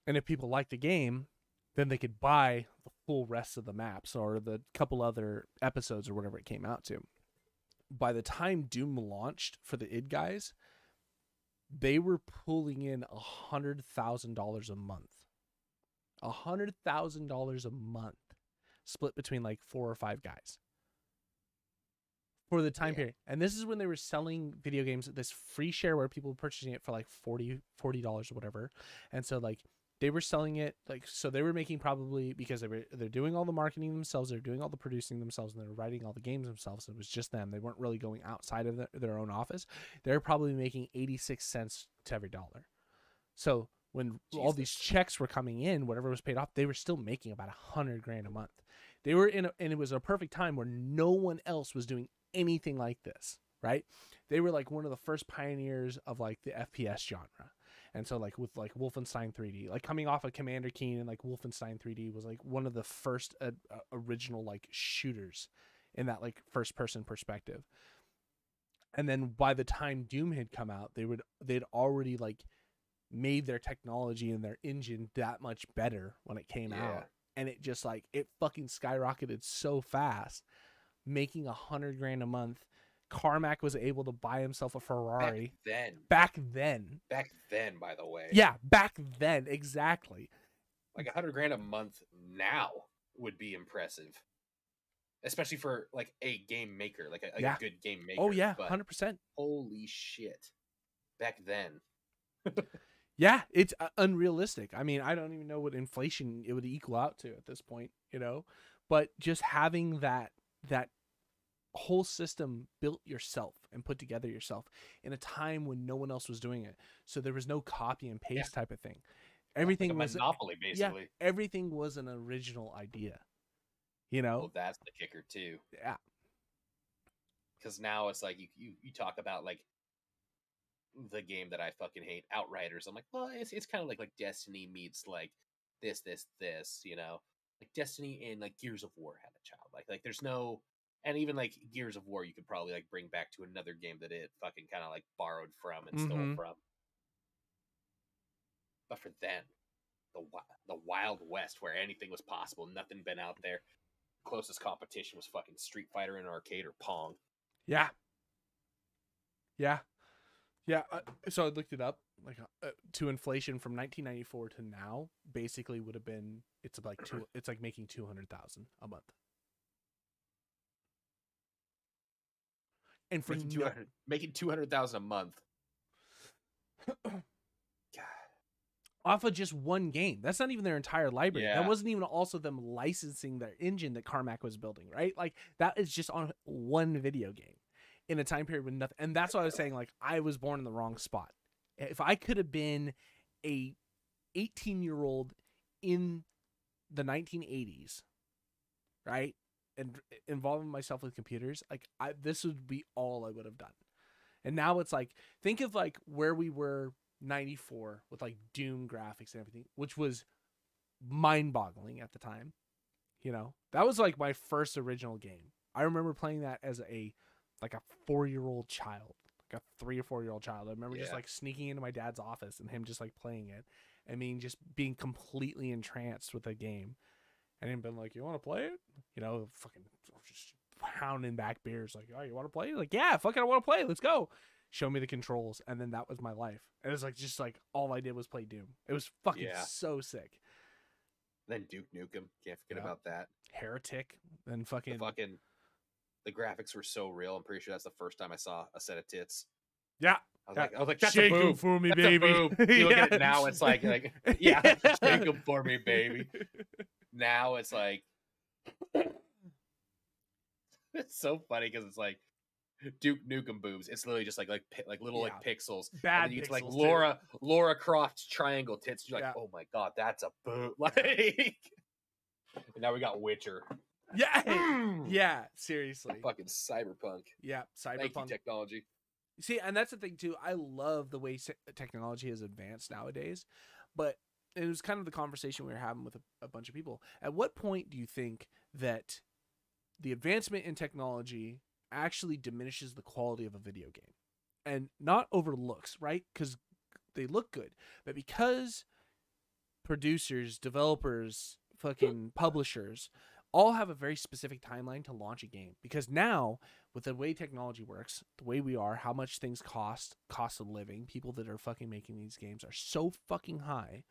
B: And if people liked the game, then they could buy the full rest of the maps or the couple other episodes or whatever it came out to. By the time Doom launched for the id guys, they were pulling in $100,000 a month. $100,000 a month, split between like 4 or 5 guys for the time period. And this is when they were selling video games, this free shareware, people purchasing it for like $40 or whatever. And so like they were selling it like, so they were making probably, because they're doing all the marketing themselves, they're doing all the producing themselves, and they're writing all the games themselves. It was just them. They weren't really going outside of their own office. They're probably making 86 cents to every dollar. So when all these checks were coming in, whatever was paid off, they were still making about $100,000 a month. They were and it was a perfect time where no one else was doing anything like this, right? They were like one of the first pioneers of like the FPS genre. And so like with like Wolfenstein 3D, like coming off of Commander Keen, and like Wolfenstein 3D was like one of the first original like shooters in that like first person perspective. And then by the time Doom had come out, they'd already like made their technology and their engine that much better when it came out. And it just like, it fucking skyrocketed so fast, making $100,000 a month. Carmack was able to buy himself a Ferrari. Back then, by the way. Yeah, back then, exactly.
A: Like $100,000 a month now would be impressive, especially for like a game maker, like a good game maker.
B: Oh yeah, 100%.
A: Holy shit! Back then.
B: Yeah, it's unrealistic. I mean, I don't even know what inflation it would equal out to at this point, you know. But just having that whole system built yourself and put together yourself in a time when no one else was doing it, so there was no copy and paste type of thing. Everything
A: like
B: was
A: monopoly, basically.
B: Everything was an original idea, you know.
A: Well, that's the kicker too.
B: Yeah,
A: Because now it's like you talk about like the game that I fucking hate, Outriders. I'm like, well, it's kind of like Destiny meets like this, you know, like Destiny and like Gears of War had a child. Like there's no, and even like Gears of War, you could probably like bring back to another game that it fucking kind of like borrowed from and stole from. But for then, the Wild West, where anything was possible, nothing been out there. Closest competition was fucking Street Fighter in an arcade or Pong.
B: Yeah. So I looked it up. Like to inflation from 1994 to now, basically would have been it's like making 200,000 a month. And for
A: making 200,000 a month.
B: Off of just one game. That's not even their entire library.
A: Yeah.
B: That wasn't even also them licensing their engine that Carmack was building, right? Like that is just on one video game in a time period with nothing. And that's what I was saying. Like I was born in the wrong spot. If I could have been a 18-year-old in the 1980s, right? And involving myself with computers, like this would be all I would have done. And now it's like, think of like where we were 94 with like Doom graphics and everything, which was mind-boggling at the time. You know, that was like my first original game. I remember playing that as a 4-year-old child, like a 3 or 4-year-old child. I remember just like sneaking into my dad's office and him just like playing it. I mean, just being completely entranced with the game. And him been like, you want to play it? You know, fucking just pounding back beers like, oh, you want to play? Like, yeah, fucking I want to play. Let's go. Show me the controls. And then that was my life. It was like, just like all I did was play Doom. It was fucking so sick.
A: Then Duke Nukem. Can't forget about that.
B: Heretic. Then fucking.
A: The graphics were so real. I'm pretty sure that's the first time I saw a set of tits.
B: Yeah.
A: I was like, that's
B: shake
A: a boob.
B: them for me,
A: that's
B: baby.
A: A boob. You look at it now, it's like yeah, shake them for me, baby. Now it's like, it's so funny because it's like Duke Nukem boobs. It's literally just like little like pixels.
B: Bad.
A: And you get to like Laura Croft's triangle tits. You're like, oh my god, that's a boob. Like, and now we got Witcher.
B: Yeah, seriously.
A: Fucking cyberpunk.
B: Yeah, cyberpunk.
A: Thank you, technology.
B: See, and that's the thing too. I love the way technology has advanced nowadays, but it was kind of the conversation we were having with a bunch of people. At what point do you think that the advancement in technology actually diminishes the quality of a video game? And not over looks, right? Because they look good, but because producers, developers, fucking publishers all have a very specific timeline to launch a game. Because now, with the way technology works, the way we are, how much things cost of living, people that are fucking making these games are so fucking high.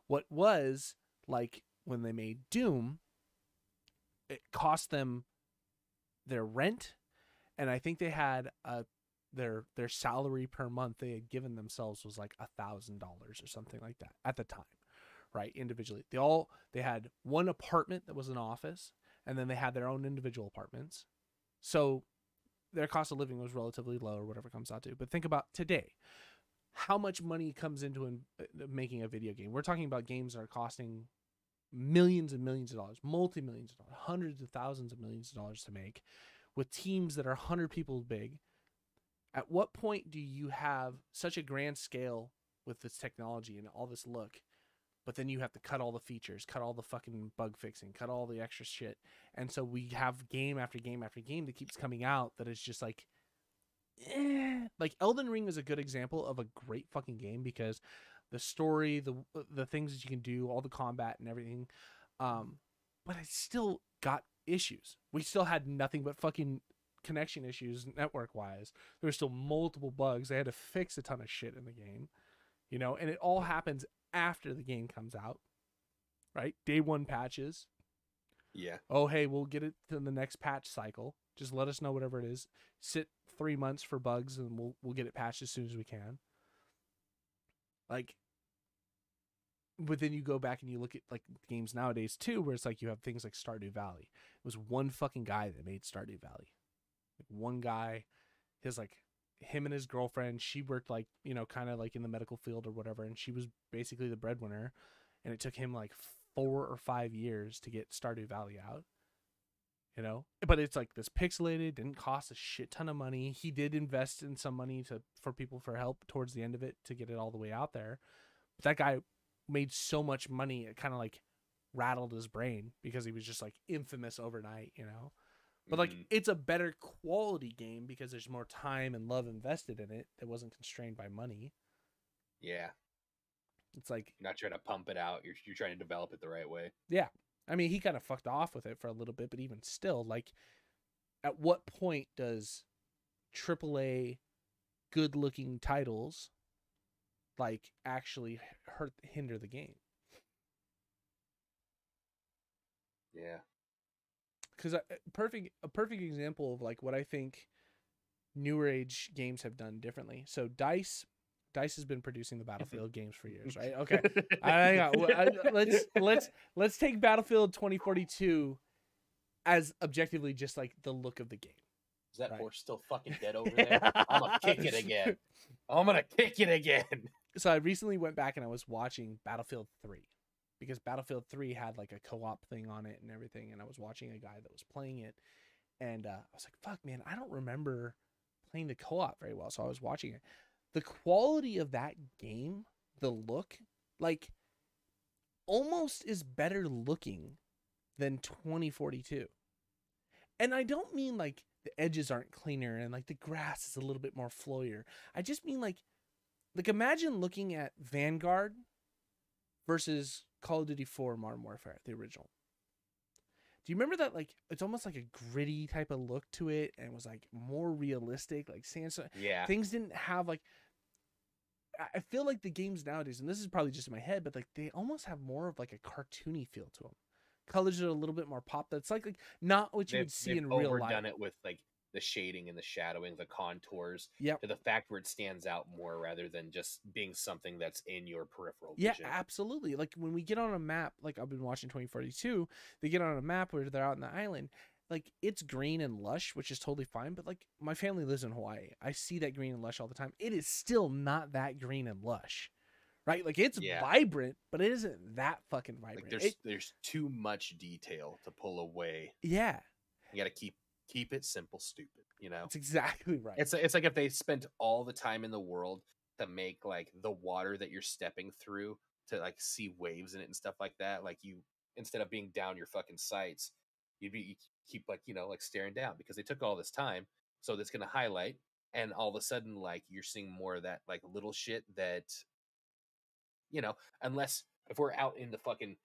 B: What was, like, when they made Doom, it cost them their rent, and I think they had their salary per month they had given themselves was like $1,000 or something like that at the time. Right, individually. They had one apartment that was an office, and then they had their own individual apartments. So their cost of living was relatively low, or whatever it comes out to. But think about today. How much money comes into making a video game? We're talking about games that are costing millions and millions of dollars, multi-millions of dollars, hundreds of thousands of millions of dollars to make, with teams that are 100 people big. At what point do you have such a grand scale with this technology and all this look, but then you have to cut all the features, cut all the fucking bug fixing, cut all the extra shit. And so we have game after game after game that keeps coming out that is just like, Like Elden Ring is a good example of a great fucking game because the story, the things that you can do, all the combat and everything. But it still got issues. We still had nothing but fucking connection issues network wise. There were still multiple bugs. They had to fix a ton of shit in the game, you know, and it all happens after the game comes out, right? Day one patches.
A: Yeah.
B: Oh, hey, we'll get it to the next patch cycle. Just let us know whatever it is. Sit 3 months for bugs and we'll get it patched as soon as we can. Like, but then you go back and you look at like games nowadays too, where it's like you have things like Stardew Valley. It was one fucking guy that made Stardew Valley. Like one guy, him and his girlfriend, she worked like, you know, kind of like in the medical field or whatever, and she was basically the breadwinner. And it took him like 4 or 5 years to get Stardew Valley out. you know. But it's like this pixelated, didn't cost a shit ton of money. He did invest in some money for people for help towards the end of it to get it all the way out there. But that guy made so much money, it kind of like rattled his brain because he was just like infamous overnight, you know. But like it's a better quality game because there's more time and love invested in it that wasn't constrained by money.
A: Yeah.
B: It's like
A: you're not trying to pump it out. You're trying to develop it the right way.
B: Yeah. I mean, he kind of fucked off with it for a little bit, but even still, like, at what point does AAA good-looking titles like actually hinder the game?
A: Yeah.
B: Because a perfect example of like what I think newer age games have done differently. So DICE has been producing the Battlefield games for years, right? Okay, let's take Battlefield 2042 as objectively just like the look of the game.
A: Is that horse still fucking dead over there? I'm gonna kick it again.
B: So I recently went back and I was watching Battlefield 3 because Battlefield 3 had like a co-op thing on it and everything, and I was watching a guy that was playing it, and I was like, "Fuck, man, I don't remember playing the co-op very well." So I was watching it. The quality of that game, the look, like, almost is better looking than 2042. And I don't mean like the edges aren't cleaner and like the grass is a little bit more flowier. I just mean like imagine looking at Vanguard versus Call of Duty 4 Modern Warfare, the original. Do you remember that? Like, it's almost like a gritty type of look to it, and it was like more realistic, like sandstone.
A: Yeah.
B: Things didn't have like. I feel like the games nowadays, and this is probably just in my head, but like they almost have more of like a cartoony feel to them. Colors are a little bit more pop. That's like not what you would see in real life.
A: They've overdone it with like the shading and the shadowing, the contours,
B: yep,
A: to the fact where it stands out more rather than just being something that's in your peripheral
B: vision.
A: Yeah,
B: absolutely. Like when we get on a map, like I've been watching 2042, they get on a map where they're out in the island. Like it's green and lush, which is totally fine. But like my family lives in Hawaii. I see that green and lush all the time. It is still not that green and lush, right? Like it's vibrant, but it isn't that fucking vibrant.
A: Like there's too much detail to pull away.
B: Yeah,
A: you got to keep it simple, stupid. You know,
B: that's exactly right.
A: It's like if they spent all the time in the world to make like the water that you're stepping through to like see waves in it and stuff like that. Like you, instead of being down your fucking sights, you keep like, you know, like staring down because they took all this time. So that's going to highlight. And all of a sudden, like you're seeing more of that like little shit that, you know, unless if we're out in the fucking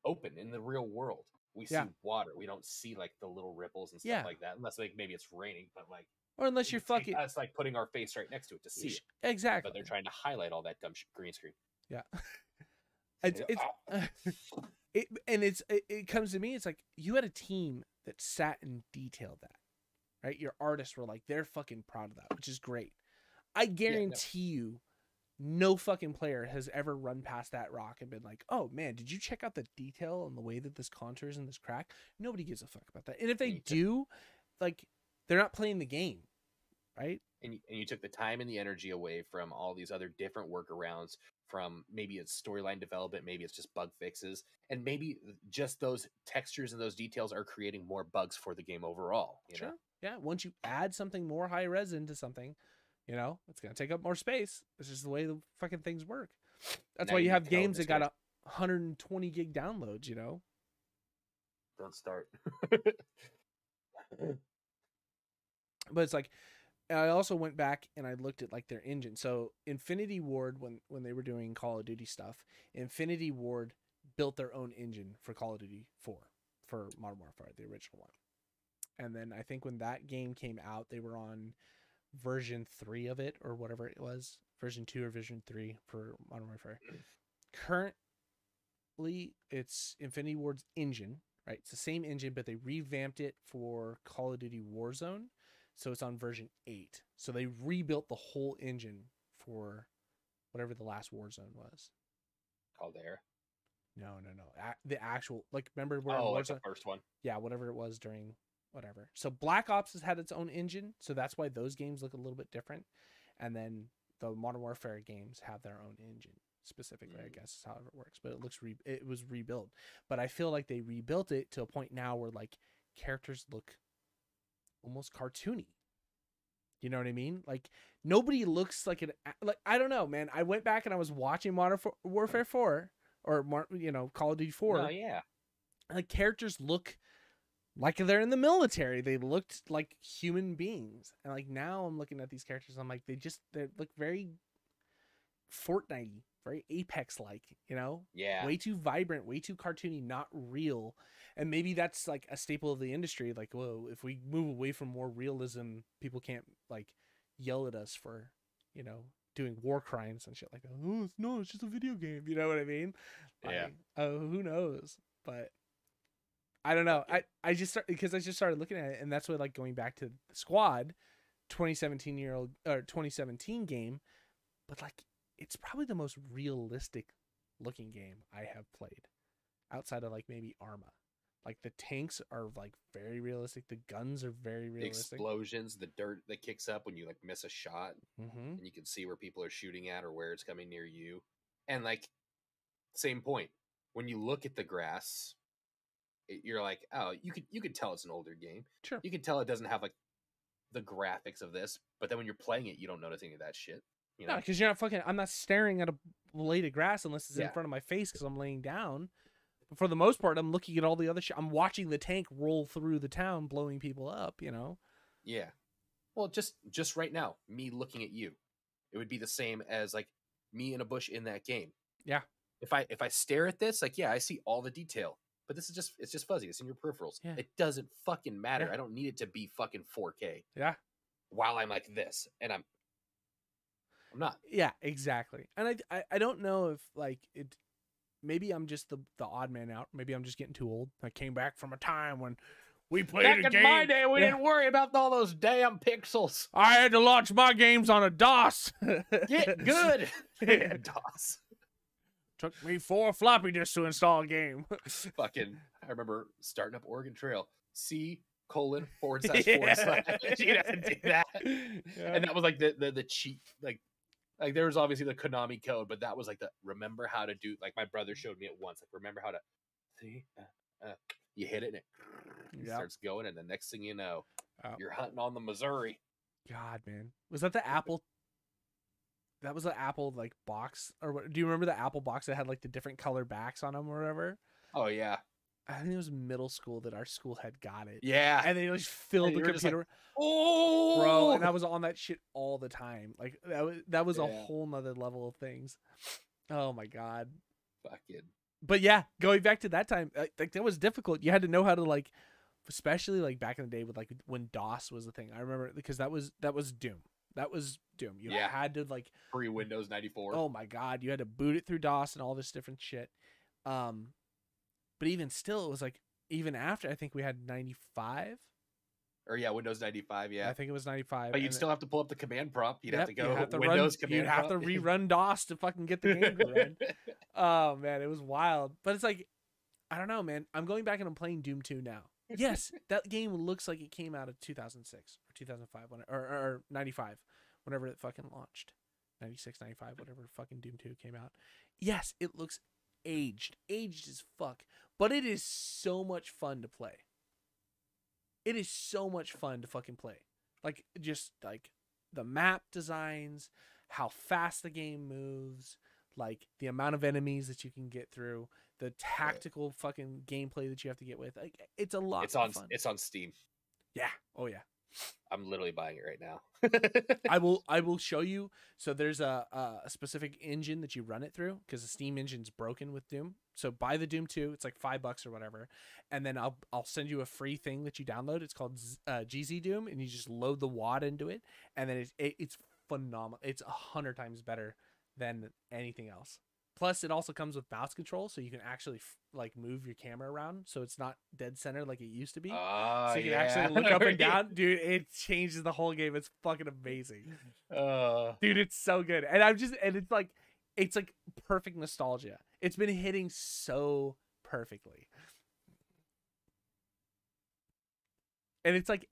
A: open in the real world, we see water. We don't see like the little ripples and stuff like that, unless like maybe it's raining, but like,
B: or unless you're fucking,
A: it's like putting our face right next to it to see it.
B: Exactly.
A: But they're trying to highlight all that dumb green screen.
B: Yeah. It comes to me. It's like you had a team that sat and detailed that, right? Your artists were like, they're fucking proud of that, which is great. I guarantee you, no fucking player has ever run past that rock and been like, oh man, did you check out the detail and the way that this contours in this crack? Nobody gives a fuck about that. And if they do, like, they're not playing the game, right?
A: And you took the time and the energy away from all these other different workarounds, from maybe it's storyline development, maybe it's just bug fixes, and maybe just those textures and those details are creating more bugs for the game overall. You know?
B: Yeah. Once you add something more high res into something, you know, it's going to take up more space. It's just the way the fucking things work. That's why you have games that got 120 gig downloads, you know?
A: Don't start.
B: But it's like, I also went back and I looked at like their engine. So Infinity Ward, when they were doing Call of Duty stuff, Infinity Ward built their own engine for Call of Duty 4, for Modern Warfare, the original one. And then I think when that game came out, they were on version 3 of it or whatever it was, version 2 or version 3 for Modern Warfare. Currently, it's Infinity Ward's engine, right? It's the same engine, but they revamped it for Call of Duty Warzone. So it's on version 8. So they rebuilt the whole engine for whatever the last Warzone was.
A: Called Air?
B: No. The actual, like, remember where
A: like the first one?
B: Yeah, whatever it was during whatever. So Black Ops has had its own engine, so that's why those games look a little bit different. And then the Modern Warfare games have their own engine specifically, I guess is how it works. But it was rebuilt. But I feel like they rebuilt it to a point now where like characters look almost cartoony. You know what I mean? Like nobody looks like like I don't know, man. I went back and I was watching Modern Warfare 4 or Call of Duty 4.
A: Oh yeah.
B: Like characters look like they're in the military. They looked like human beings. And like now I'm looking at these characters, I'm like they look very Fortnite-y, very Apex-like,
A: Yeah.
B: way too vibrant, way too cartoony, not real. And maybe that's like a staple of the industry. Like, whoa, if we move away from more realism, people can't like yell at us for, doing war crimes and shit like that. Oh, no, it's just a video game. You know what I mean?
A: Yeah.
B: Who knows? But I don't know. I just started looking at it, and that's what, like, going back to the Squad, 2017 game, but like it's probably the most realistic looking game I have played outside of like maybe Arma. Like the tanks are like very realistic. The guns are very realistic.
A: The explosions, the dirt that kicks up when you like miss a shot,
B: Mm-hmm.
A: and you can see where people are shooting at or where it's coming near you. And like, same point. When you look at the grass, you're like, oh, you could tell it's an older game.
B: Sure.
A: You can tell it doesn't have like the graphics of this, but then when you're playing it, you don't notice any of that shit.
B: No, because you're not I'm not staring at a blade of grass unless it's in front of my face because I'm laying down. But for the most part, I'm looking at all the other shit. I'm watching the tank roll through the town, blowing people up,
A: Yeah. Well, just right now, me looking at you, it would be the same as like me in a bush in that game.
B: Yeah.
A: If I stare at this, like, yeah, I see all the detail, but it's just fuzzy. It's in your peripherals.
B: Yeah.
A: It doesn't fucking matter.
B: Yeah.
A: I don't need it to be fucking 4K.
B: Yeah.
A: While I'm like this, and I'm not.
B: Yeah, exactly. And I don't know if like it. Maybe I'm just the odd man out. Maybe I'm just getting too old. I came back from a time when we played
A: Back
B: a
A: in
B: game.
A: my day, we didn't worry about all those damn pixels.
B: I had to launch my games on a DOS.
A: Get good. DOS.
B: Took me 4 floppy disks to install a game.
A: Fucking, I remember starting up Oregon Trail. C:// You'd have to do that.
B: Yeah.
A: And that was like the cheat, like there was obviously the Konami code, but that was like the remember how to do. Like my brother showed me it once. Like remember how to see. You hit it and it starts going, and the next thing you know, you're hunting on the Missouri.
B: God, man, was that the Apple? That was the Apple like box, or what? Do you remember the Apple box that had like the different color backs on them or whatever?
A: Oh yeah.
B: I think it was middle school that our school had got it.
A: Yeah.
B: And they just filled the computer.
A: Like, oh,
B: bro, and I was on that shit all the time. Like that was a
A: Yeah.
B: whole nother level of things. Oh my God.
A: fucking.
B: But yeah, going back to that time, like that was difficult. You had to know how to like, especially like back in the day with like when DOS was the thing. I remember because that was Doom. That was Doom. You had to like
A: pre-Windows 94.
B: Oh my God, you had to boot it through DOS and all this different shit. But even still, it was like even after I think we had 95.
A: Or yeah, Windows 95. Yeah,
B: I think it was 95.
A: But you'd still have to pull up the command prompt. You'd have to go
B: Windows
A: command.
B: You'd have to rerun DOS to fucking get the game to run. Oh man, it was wild. But it's like, I don't know, man. I'm going back and I'm playing Doom 2 now. Yes, that game looks like it came out of 2006 or 2005 or 95, whenever it fucking launched. 96, 95, whatever fucking Doom 2 came out. Yes, it looks aged as fuck, but it is so much fun to play. It is so much fun to fucking play. Like, just like the map designs, how fast the game moves, like the amount of enemies that you can get through, the tactical fucking gameplay that you have to get with. Like, it's a lot of fun.
A: It's on Steam.
B: Yeah. Oh yeah.
A: I'm literally buying it right now.
B: I will show you. So there's a specific engine that you run it through because the Steam engine's broken with Doom. So buy the Doom 2. It's like $5 or whatever, and then I'll send you a free thing that you download. It's called GZ Doom, and you just load the WAD into it, and then it's phenomenal. It's 100 times better than anything else. Plus, it also comes with mouse control, so you can actually like move your camera around, so it's not dead center like it used to be. So you can actually look up and down, dude. It changes the whole game. It's fucking amazing, dude. It's so good, and it's like perfect nostalgia. It's been hitting so perfectly, and it's like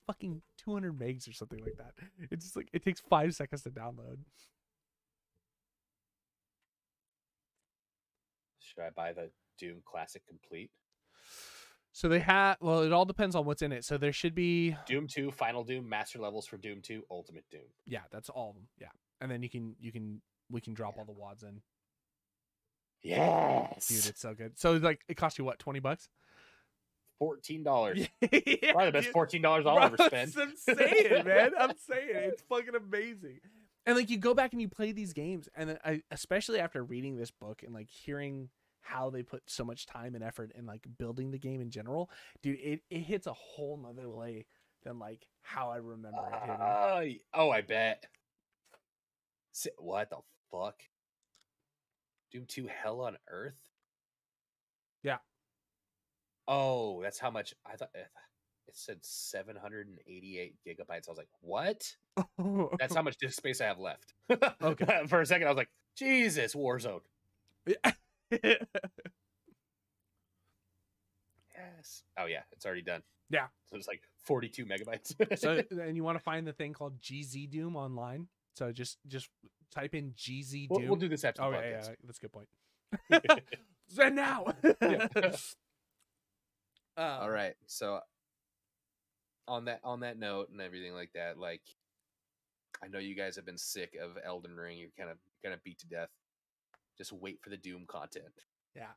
B: fucking 200 megs or something like that. It's just like it takes 5 seconds to download.
A: Should I buy the Doom Classic Complete?
B: So they have. Well, it all depends on what's in it. So there should be
A: Doom 2, Final Doom, Master Levels for Doom 2, Ultimate Doom.
B: Yeah, that's all of them. Yeah, and then we can drop all the wads in.
A: Yes,
B: Dude, it's so good. So like, it cost you what, $20?
A: $14.
B: Yeah,
A: Probably the best $14 I'll ever spend.
B: I'm saying, man. I'm saying it's fucking amazing. And like, you go back and you play these games, and then especially after reading this book and like hearing how they put so much time and effort in like building the game in general, dude, it hits a whole nother way than like how I remember it hitting.
A: Oh, I bet. What the fuck? Doom 2 Hell on Earth?
B: Yeah.
A: Oh, that's how much I thought. It said 788 gigabytes. I was like, what? That's how much disk space I have left.
B: Okay.
A: For a second, I was like, Jesus, Warzone.
B: Yeah.
A: Yes. Oh, yeah. It's already done.
B: Yeah.
A: So it's like 42 megabytes.
B: So, and you want to find the thing called GZ Doom online. So just type in GZ Doom.
A: We'll do this after the
B: podcast.
A: podcast.
B: Yeah, that's a good point. Send now.
A: All right. So on that note and everything like that, like, I know you guys have been sick of Elden Ring. You're kind of beat to death. Just wait for the Doom content.
B: Yeah.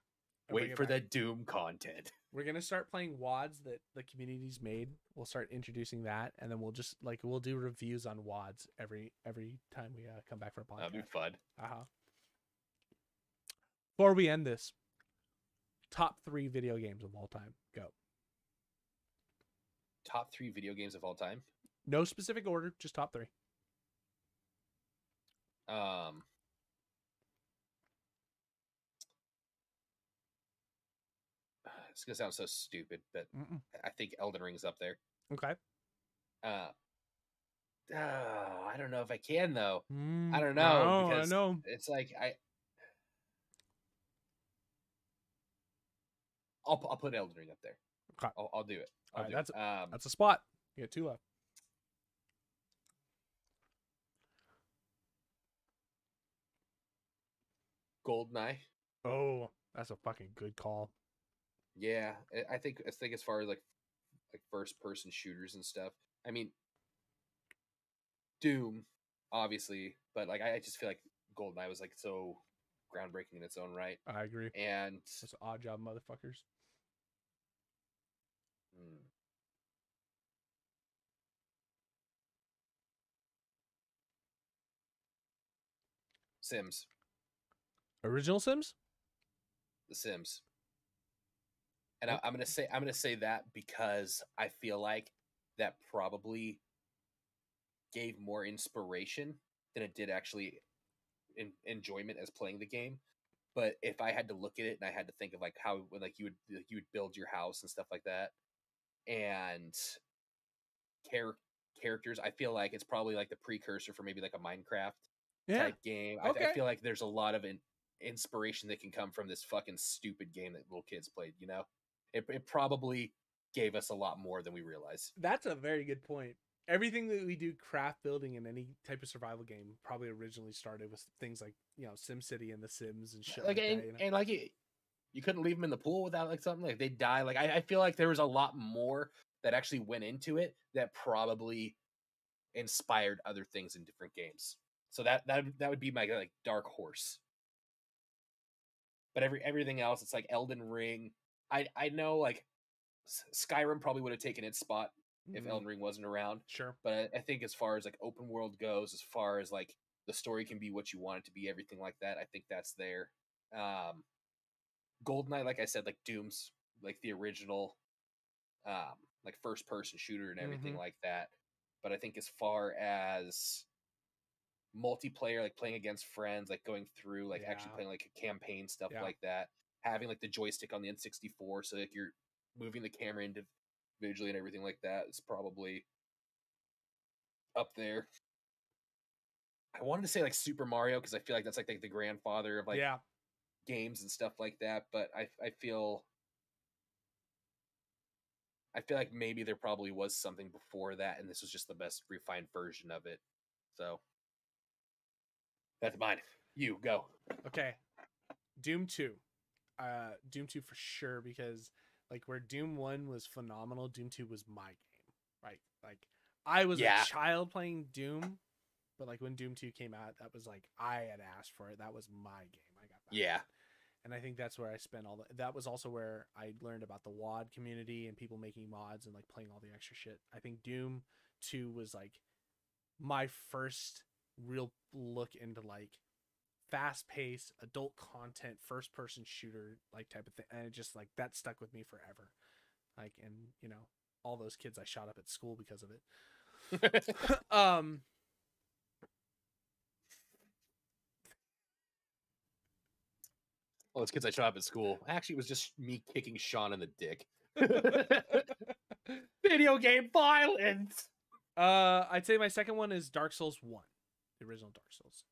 A: Wait for the Doom content.
B: We're gonna start playing WADs that the community's made. We'll start introducing that, and then we'll just we'll do reviews on WADs every time we come back for a podcast.
A: That'd be fun.
B: Before we end this, top 3 video games of all time. Go.
A: Top 3 video games of all time?
B: No specific order, just top 3.
A: It's gonna sound so stupid, but I think Elden Ring's up there.
B: Okay.
A: I don't know if I can though. I don't know because it's like I'll put Elden Ring up there.
B: Okay.
A: I'll do it.
B: All right, that's a spot. You got 2 left.
A: GoldenEye.
B: Oh, that's a fucking good call.
A: Yeah, I think as far as like first person shooters and stuff. I mean, Doom, obviously, but like I just feel like GoldenEye was like so groundbreaking in its own right.
B: I agree.
A: And
B: that's odd job, motherfuckers.
A: Sims.
B: Original Sims?
A: The Sims. And I'm gonna say that because I feel like that probably gave more inspiration than it did actually enjoyment as playing the game. But if I had to look at it and I had to think of like how like you would build your house and stuff like that, and characters, I feel like it's probably like the precursor for maybe like a Minecraft type game.
B: Okay.
A: I feel like there's a lot of inspiration that can come from this fucking stupid game that little kids played. You know, it probably gave us a lot more than we realize.
B: That's a very good point. Everything that we do craft building in any type of survival game probably originally started with things like, SimCity and The Sims and shit like that.
A: And like you couldn't leave them in the pool without like something like they'd die. Like I feel like there was a lot more that actually went into it that probably inspired other things in different games. So that would be my like dark horse. But everything else, it's like Elden Ring. I know like Skyrim probably would have taken its spot if Elden Ring wasn't around.
B: Sure.
A: But I think as far as like open world goes, as far as like the story can be what you want it to be, everything like that, I think that's there. GoldenEye, like I said, like Doom's like the original like first person shooter and everything like that. But I think as far as multiplayer, like playing against friends, like going through like actually playing like a campaign stuff like that, having like the joystick on the N64 so like you're moving the camera individually and everything like that is probably up there. I wanted to say like Super Mario because I feel like that's like the grandfather of like games and stuff like that, but I feel like maybe there probably was something before that and this was just the best refined version of it. So that's mine. You go.
B: Okay. Doom 2. Doom 2 for sure, because Like where Doom 1 was phenomenal, Doom 2 was my game. Right? Like I was
A: Yeah.
B: a child playing Doom, but like when Doom 2 came out, that was like I had asked for it. That was my game. I got that.
A: Yeah.
B: And I think that's where I spent all that was also where I learned about the WAD community and people making mods and like playing all the extra shit. I think Doom 2 was like my first real look into like fast paced adult content, first person shooter like type of thing. And it just like that stuck with me forever. Like, and you know, all those kids I shot up at school because of it.
A: Well, it's kids I shot up at school. Actually, it was just me kicking Sean in the dick. Video game violence.
B: I'd say my second one is Dark Souls 1, the original Dark Souls,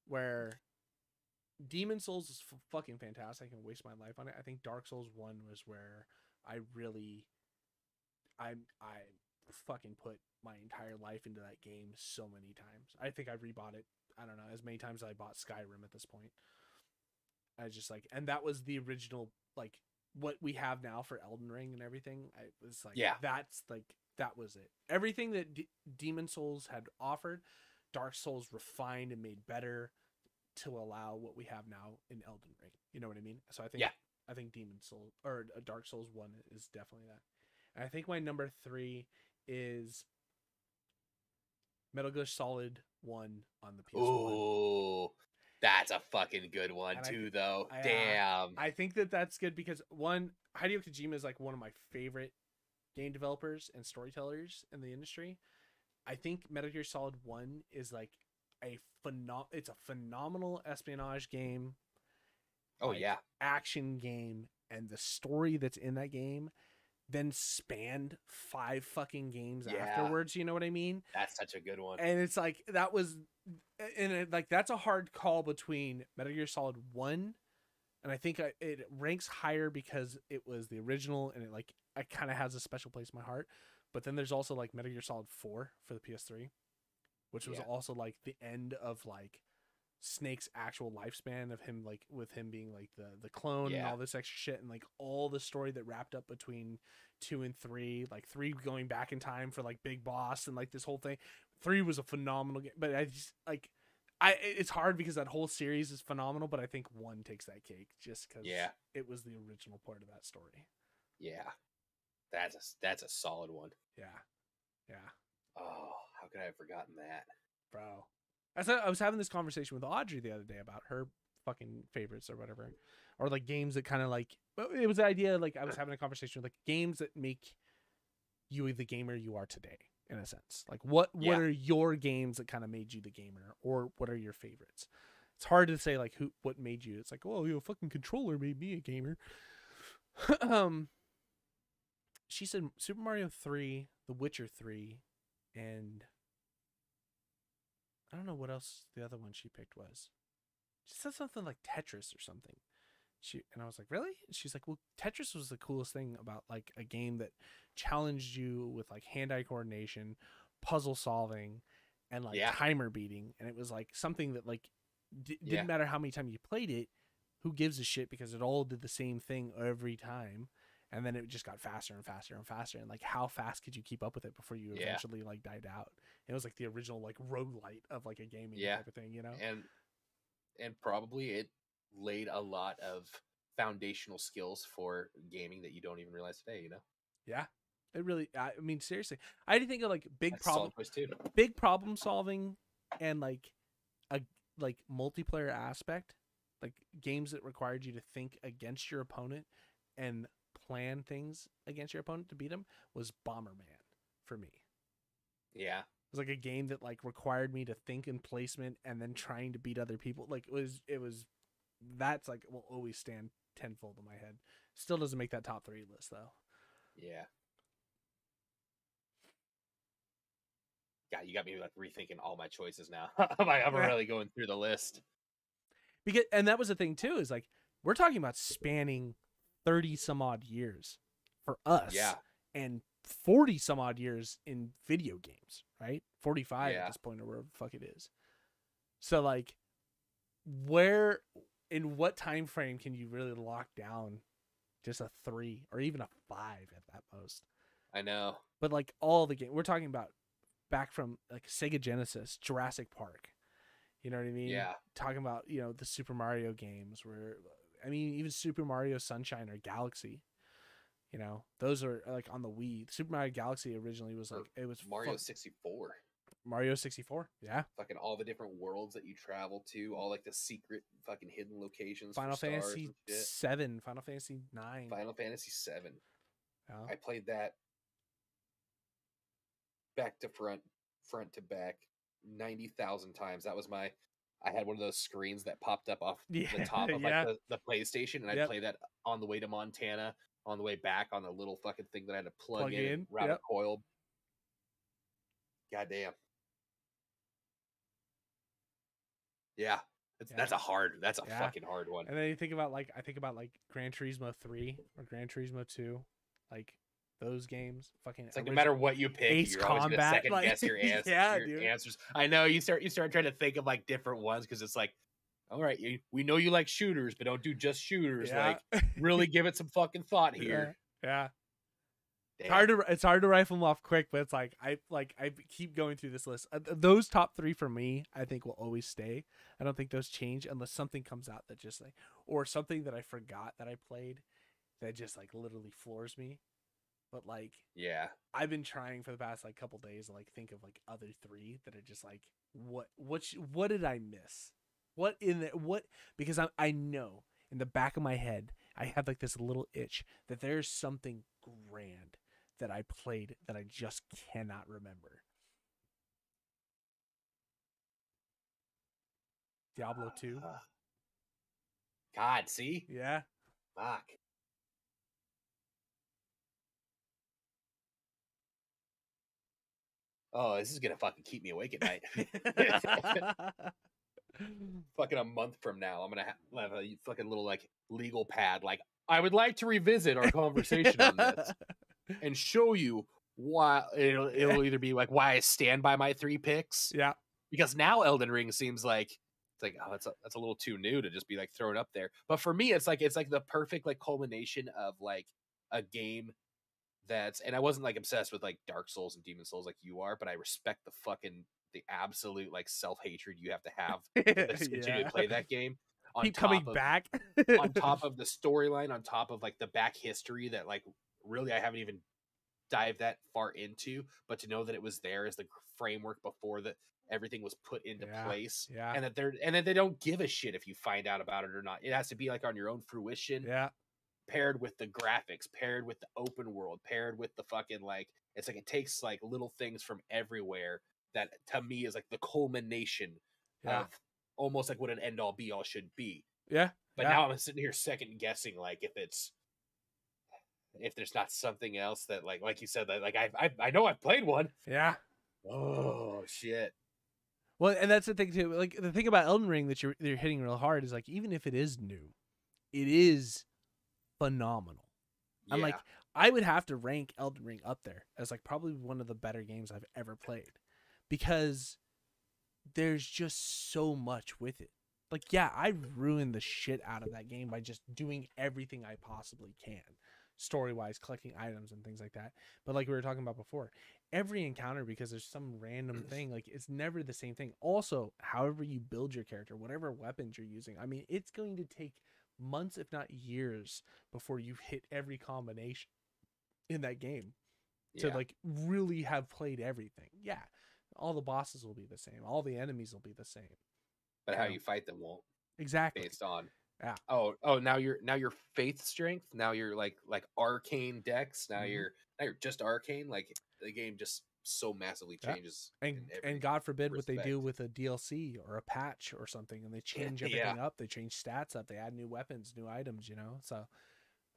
B: where Demon Souls is fucking fantastic. I can waste my life on it. I think Dark Souls 1 was where I fucking put my entire life into that game so many times. I think I've rebought it, I don't know, as many times as I bought Skyrim at this point. I just like, and that was the original, like what we have now for Elden Ring and everything. I was like,
A: yeah,
B: that's like, that was it. Everything that Demon Souls had offered, Dark Souls refined and made better to allow what we have now in Elden Ring. You know what I mean? So I think,
A: yeah.
B: I think Demon Souls or Dark Souls 1 is definitely that. And I think my number 3 is Metal Gear Solid 1 on the PS1.
A: Ooh, that's a fucking good one, too, though. Damn.
B: I think that that's good because, one, Hideo Kojima is like one of my favorite game developers and storytellers in the industry. I think Metal Gear Solid 1 is like it's a phenomenal espionage game.
A: Oh,
B: like,
A: yeah.
B: Action game, and the story that's in that game then spanned 5 fucking games afterwards. You know what I mean?
A: That's such a good one.
B: And it's like, that was, and it, like, that's a hard call between Metal Gear Solid 1, and I think it ranks higher because it was the original, and it kind of has a special place in my heart. But then there's also like Metal Gear Solid 4 for the PS3, which was also like the end of like Snake's actual lifespan of him, like with him being like the clone and all this extra shit, and like all the story that wrapped up between 2 and 3, like 3 going back in time for like Big Boss and like this whole thing. 3 was a phenomenal game, but I just like it's hard because that whole series is phenomenal, but I think 1 takes that cake just because it was the original part of that story.
A: Yeah, that's a solid one.
B: Yeah.
A: Oh, how could I have forgotten that,
B: bro? I was having this conversation with Audrey the other day about her fucking favorites or whatever, or like games that kind of like, it was the idea, like I was having a conversation with like games that make you the gamer you are today, in a sense. Like what are your games that kind of made you the gamer, or what are your favorites? It's hard to say like what made you. It's like, oh, you know, fucking controller made me a gamer. She said Super Mario 3, The Witcher 3, and I don't know what else the other one she picked was. She said something like Tetris or something. And I was like, really? And she's like, well, Tetris was the coolest thing about like a game that challenged you with like hand-eye coordination, puzzle solving, and like timer beating. And it was like something that like didn't matter how many times you played it, who gives a shit, because it all did the same thing every time. And then it just got faster and faster and faster. And like, how fast could you keep up with it before you eventually like died out? And it was like the original like roguelite of like a gaming type of thing, you know?
A: And probably it laid a lot of foundational skills for gaming that you don't even realize today, you know?
B: Yeah. It really, I mean, seriously, I didn't think of like big problem solving and like a like multiplayer aspect, like games that required you to think against your opponent and plan things against your opponent to beat them, was Bomberman for me.
A: Yeah.
B: It was like a game that like required me to think in placement and then trying to beat other people. Like it was that's like will always stand tenfold in my head. Still doesn't make that top 3 list though.
A: Yeah. God, you got me like rethinking all my choices now. I'm really going through the list.
B: And that was the thing too, is like we're talking about spanning 30 some odd years for us.
A: Yeah. And
B: 40 some odd years in video games, right? 45 at this point, or wherever the fuck it is. So like, where, in what time frame can you really lock down just a 3 or even a 5 at that most.
A: I know.
B: But like all the game we're talking about back from like Sega Genesis, Jurassic Park. You know what I mean?
A: Yeah.
B: Talking about, you know, the Super Mario games where, I mean, even Super Mario Sunshine or Galaxy, you know, those are like on the Wii. Super Mario Galaxy originally was like, it was
A: Mario 64.
B: Mario 64. Yeah.
A: Fucking all the different worlds that you travel to, all like the secret fucking hidden locations.
B: Final
A: for stars
B: Fantasy
A: and shit.
B: 7, Final Fantasy 9.
A: Final Fantasy 7.
B: Yeah.
A: I played that back to front to back 90,000 times. That was my. I had one of those screens that popped up off the top of like the PlayStation, and I'd play that on the way to Montana, on the way back on the little fucking thing that I had to plug in around a coil. Goddamn. Yeah. That's a fucking hard one.
B: And then you think about like, I think about like Gran Turismo 3 or Gran Turismo 2, like those games. Fucking,
A: it's like no matter what you pick,
B: Ace
A: you're always gonna second
B: like,
A: guess your answers. I know you start trying to think of like different ones because it's like, all right, we know you like shooters, but don't do just shooters. Like, really give it some fucking thought here.
B: Yeah. It's hard to rifle them off quick, but it's like I keep going through this list. Those top 3 for me, I think will always stay. I don't think those change unless something comes out that just like, or something that I forgot that I played that just like literally floors me. But like, yeah, I've been trying for the past like couple days to like think of like other 3 that are just like, what did I miss? Because I know in the back of my head I have like this little itch that there's something grand that I played that I just cannot remember. Diablo 2.
A: God, see?
B: Yeah.
A: Fuck. Oh, this is gonna fucking keep me awake at night. Fucking a month from now, I'm gonna have a fucking little like legal pad. Like, I would like to revisit our conversation on this and show you why it'll either be like why I stand by my 3 picks.
B: Yeah.
A: Because now Elden Ring seems like it's like, oh, that's a little too new to just be like thrown up there. But for me, it's like the perfect like culmination of like a game that's, and I wasn't like obsessed with like Dark Souls and Demon Souls like you are, but I respect the absolute like self-hatred you have to have to continue to play that game.
B: Keep coming back
A: on top of the storyline, on top of like the back history that like really I haven't even dived that far into, but to know that it was there as the framework before that everything was put into place, and that they don't give a shit if you find out about it or not. It has to be like on your own fruition.
B: Yeah.
A: Paired with the graphics, paired with the open world, paired with the fucking like, it's like it takes like little things from everywhere that to me is like the culmination of almost like what an end all be all should be.
B: Yeah.
A: But now I'm sitting here second guessing like if there's not something else that like you said that like I know I've played one.
B: Yeah.
A: Oh shit.
B: Well, and that's the thing too. Like the thing about Elden Ring that you're hitting real hard is like even if it is new, it is phenomenal. Yeah. I'm like, I would have to rank Elden Ring up there as like probably one of the better games I've ever played because there's just so much with it. Like, yeah, I ruined the shit out of that game by just doing everything I possibly can, story-wise, collecting items and things like that. But like we were talking about before, every encounter, because there's some random thing, like it's never the same thing. Also, however you build your character, whatever weapons you're using, I mean, it's going to take months, if not years, before you hit every combination in that game to like really have played everything. Yeah, all the bosses will be the same, all the enemies will be the same,
A: but how you fight them won't.
B: Exactly.
A: Based on
B: oh
A: now your faith strength, now you're like arcane dex, now you're just arcane. Like the game just so massively changes.
B: And God forbid what they do with a DLC or a patch or something, and they change everything up. They change stats up. They add new weapons, new items. You know, so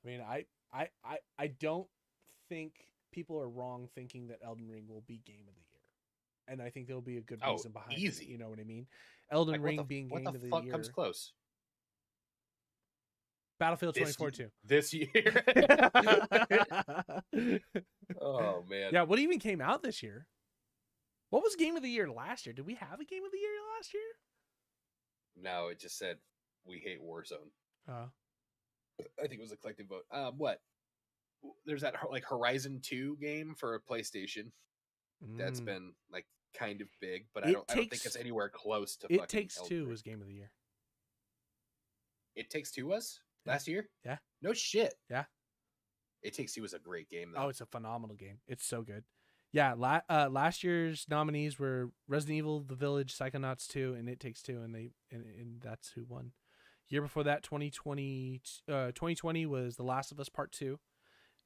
B: I mean, I don't think people are wrong thinking that Elden Ring will be Game of the Year, and I think there'll be a good reason behind it. You know what I mean? Elden Ring being Game of the Year. What the fuck
A: comes close?
B: Battlefield 2042
A: this year. Oh man.
B: Yeah, what even came out this year? What was Game of the Year last year? Did we have a Game of the Year last year?
A: No, it just said we hate Warzone. I think it was a collective vote. What? There's that like Horizon 2 game for PlayStation that's been like kind of big, but I don't think it's anywhere close to.
B: It Takes Two was Game of the Year.
A: It Takes Two was last year.
B: Yeah.
A: No shit.
B: Yeah.
A: It Takes Two was a great game, though.
B: Oh, it's a phenomenal game. It's so good. Yeah, last year's nominees were Resident Evil, The Village, Psychonauts 2, and It Takes Two, and that's who won. Year before that, 2020 was The Last of Us Part 2.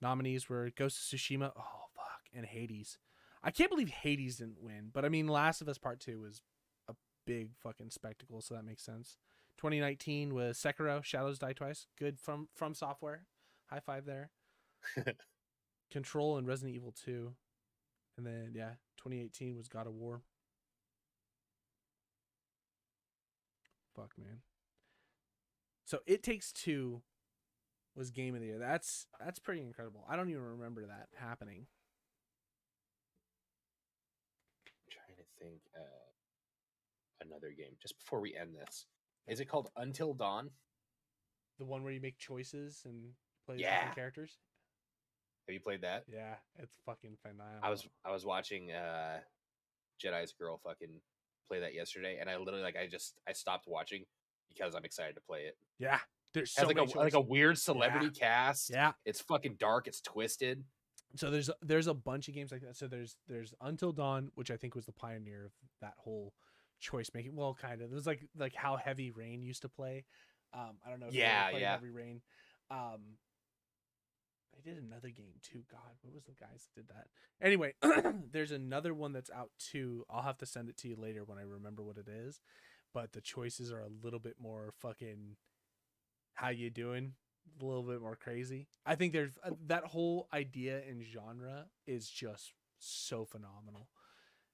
B: Nominees were Ghost of Tsushima, oh fuck, and Hades. I can't believe Hades didn't win, but I mean, Last of Us Part 2 was a big fucking spectacle, so that makes sense. 2019 was Sekiro, Shadows Die Twice, good from Software. High five there. Control and Resident Evil 2. And then, 2018 was God of War. Fuck, man. So It Takes Two was Game of the Year. That's pretty incredible. I don't even remember that happening.
A: I'm trying to think another game just before we end this. Is it called Until Dawn?
B: The one where you make choices and play different characters?
A: Have you played that?
B: Yeah, it's fucking phenomenal.
A: I was watching Jedi's girl fucking play that yesterday, and I literally I stopped watching because I'm excited to play it.
B: Yeah, there's so many
A: like a weird celebrity cast.
B: Yeah,
A: it's fucking dark. It's twisted.
B: So there's a bunch of games like that. So there's Until Dawn, which I think was the pioneer of that whole choice making. Well, kind of. It was like how Heavy Rain used to play. I don't know if you ever played Heavy Rain. They did another game too. God, what was the guys that did that? Anyway, there's another one that's out too. I'll have to send it to you later when I remember what it is. But the choices are a little bit more fucking how you doing? A little bit more crazy. I think there's that whole idea and genre is just so phenomenal.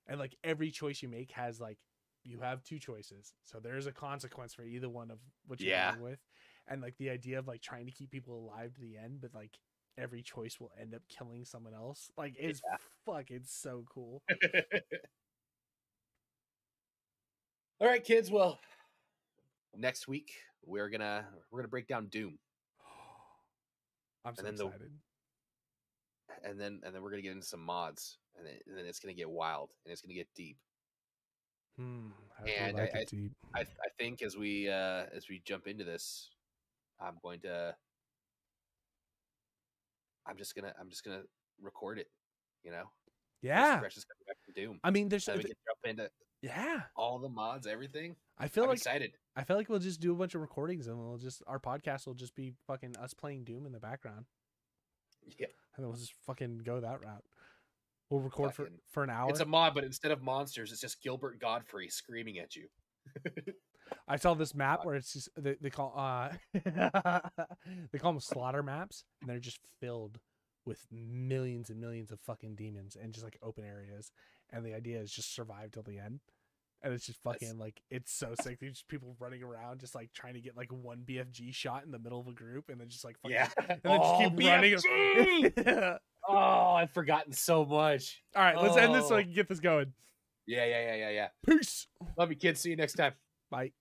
B: And like every choice you make has like, you have two choices. So there's a consequence for either one of what you're going with. And like the idea of like trying to keep people alive to the end, but like every choice will end up killing someone else. Like it's fucking so cool.
A: All right, kids. Well, next week we're gonna break down Doom.
B: I'm so excited.
A: And then we're gonna get into some mods, and then it's gonna get wild and it's gonna get deep.
B: And
A: I think as we jump into this, I'm just gonna record it, you know.
B: Yeah.
A: Just coming back from Doom.
B: I mean, there's
A: we can jump into all the mods, everything. I'm excited. I
B: feel like we'll just do a bunch of recordings and our podcast will just be fucking us playing Doom in the background.
A: Yeah.
B: And then we'll just fucking go that route. We'll record for an hour.
A: It's a mod, but instead of monsters, it's just Gilbert Godfrey screaming at you.
B: I saw this map where it's just they call them slaughter maps, and they're just filled with millions and millions of fucking demons and just like open areas. And the idea is just survive till the end. And it's just fucking like, it's so sick. There's just people running around just like trying to get like one BFG shot in the middle of a group, and then just like fucking, and then just keep running.
A: Oh, I've forgotten so much.
B: All right, let's end this so I can get this going.
A: Yeah.
B: Peace.
A: Love you, kids. See you next time.
B: Bye.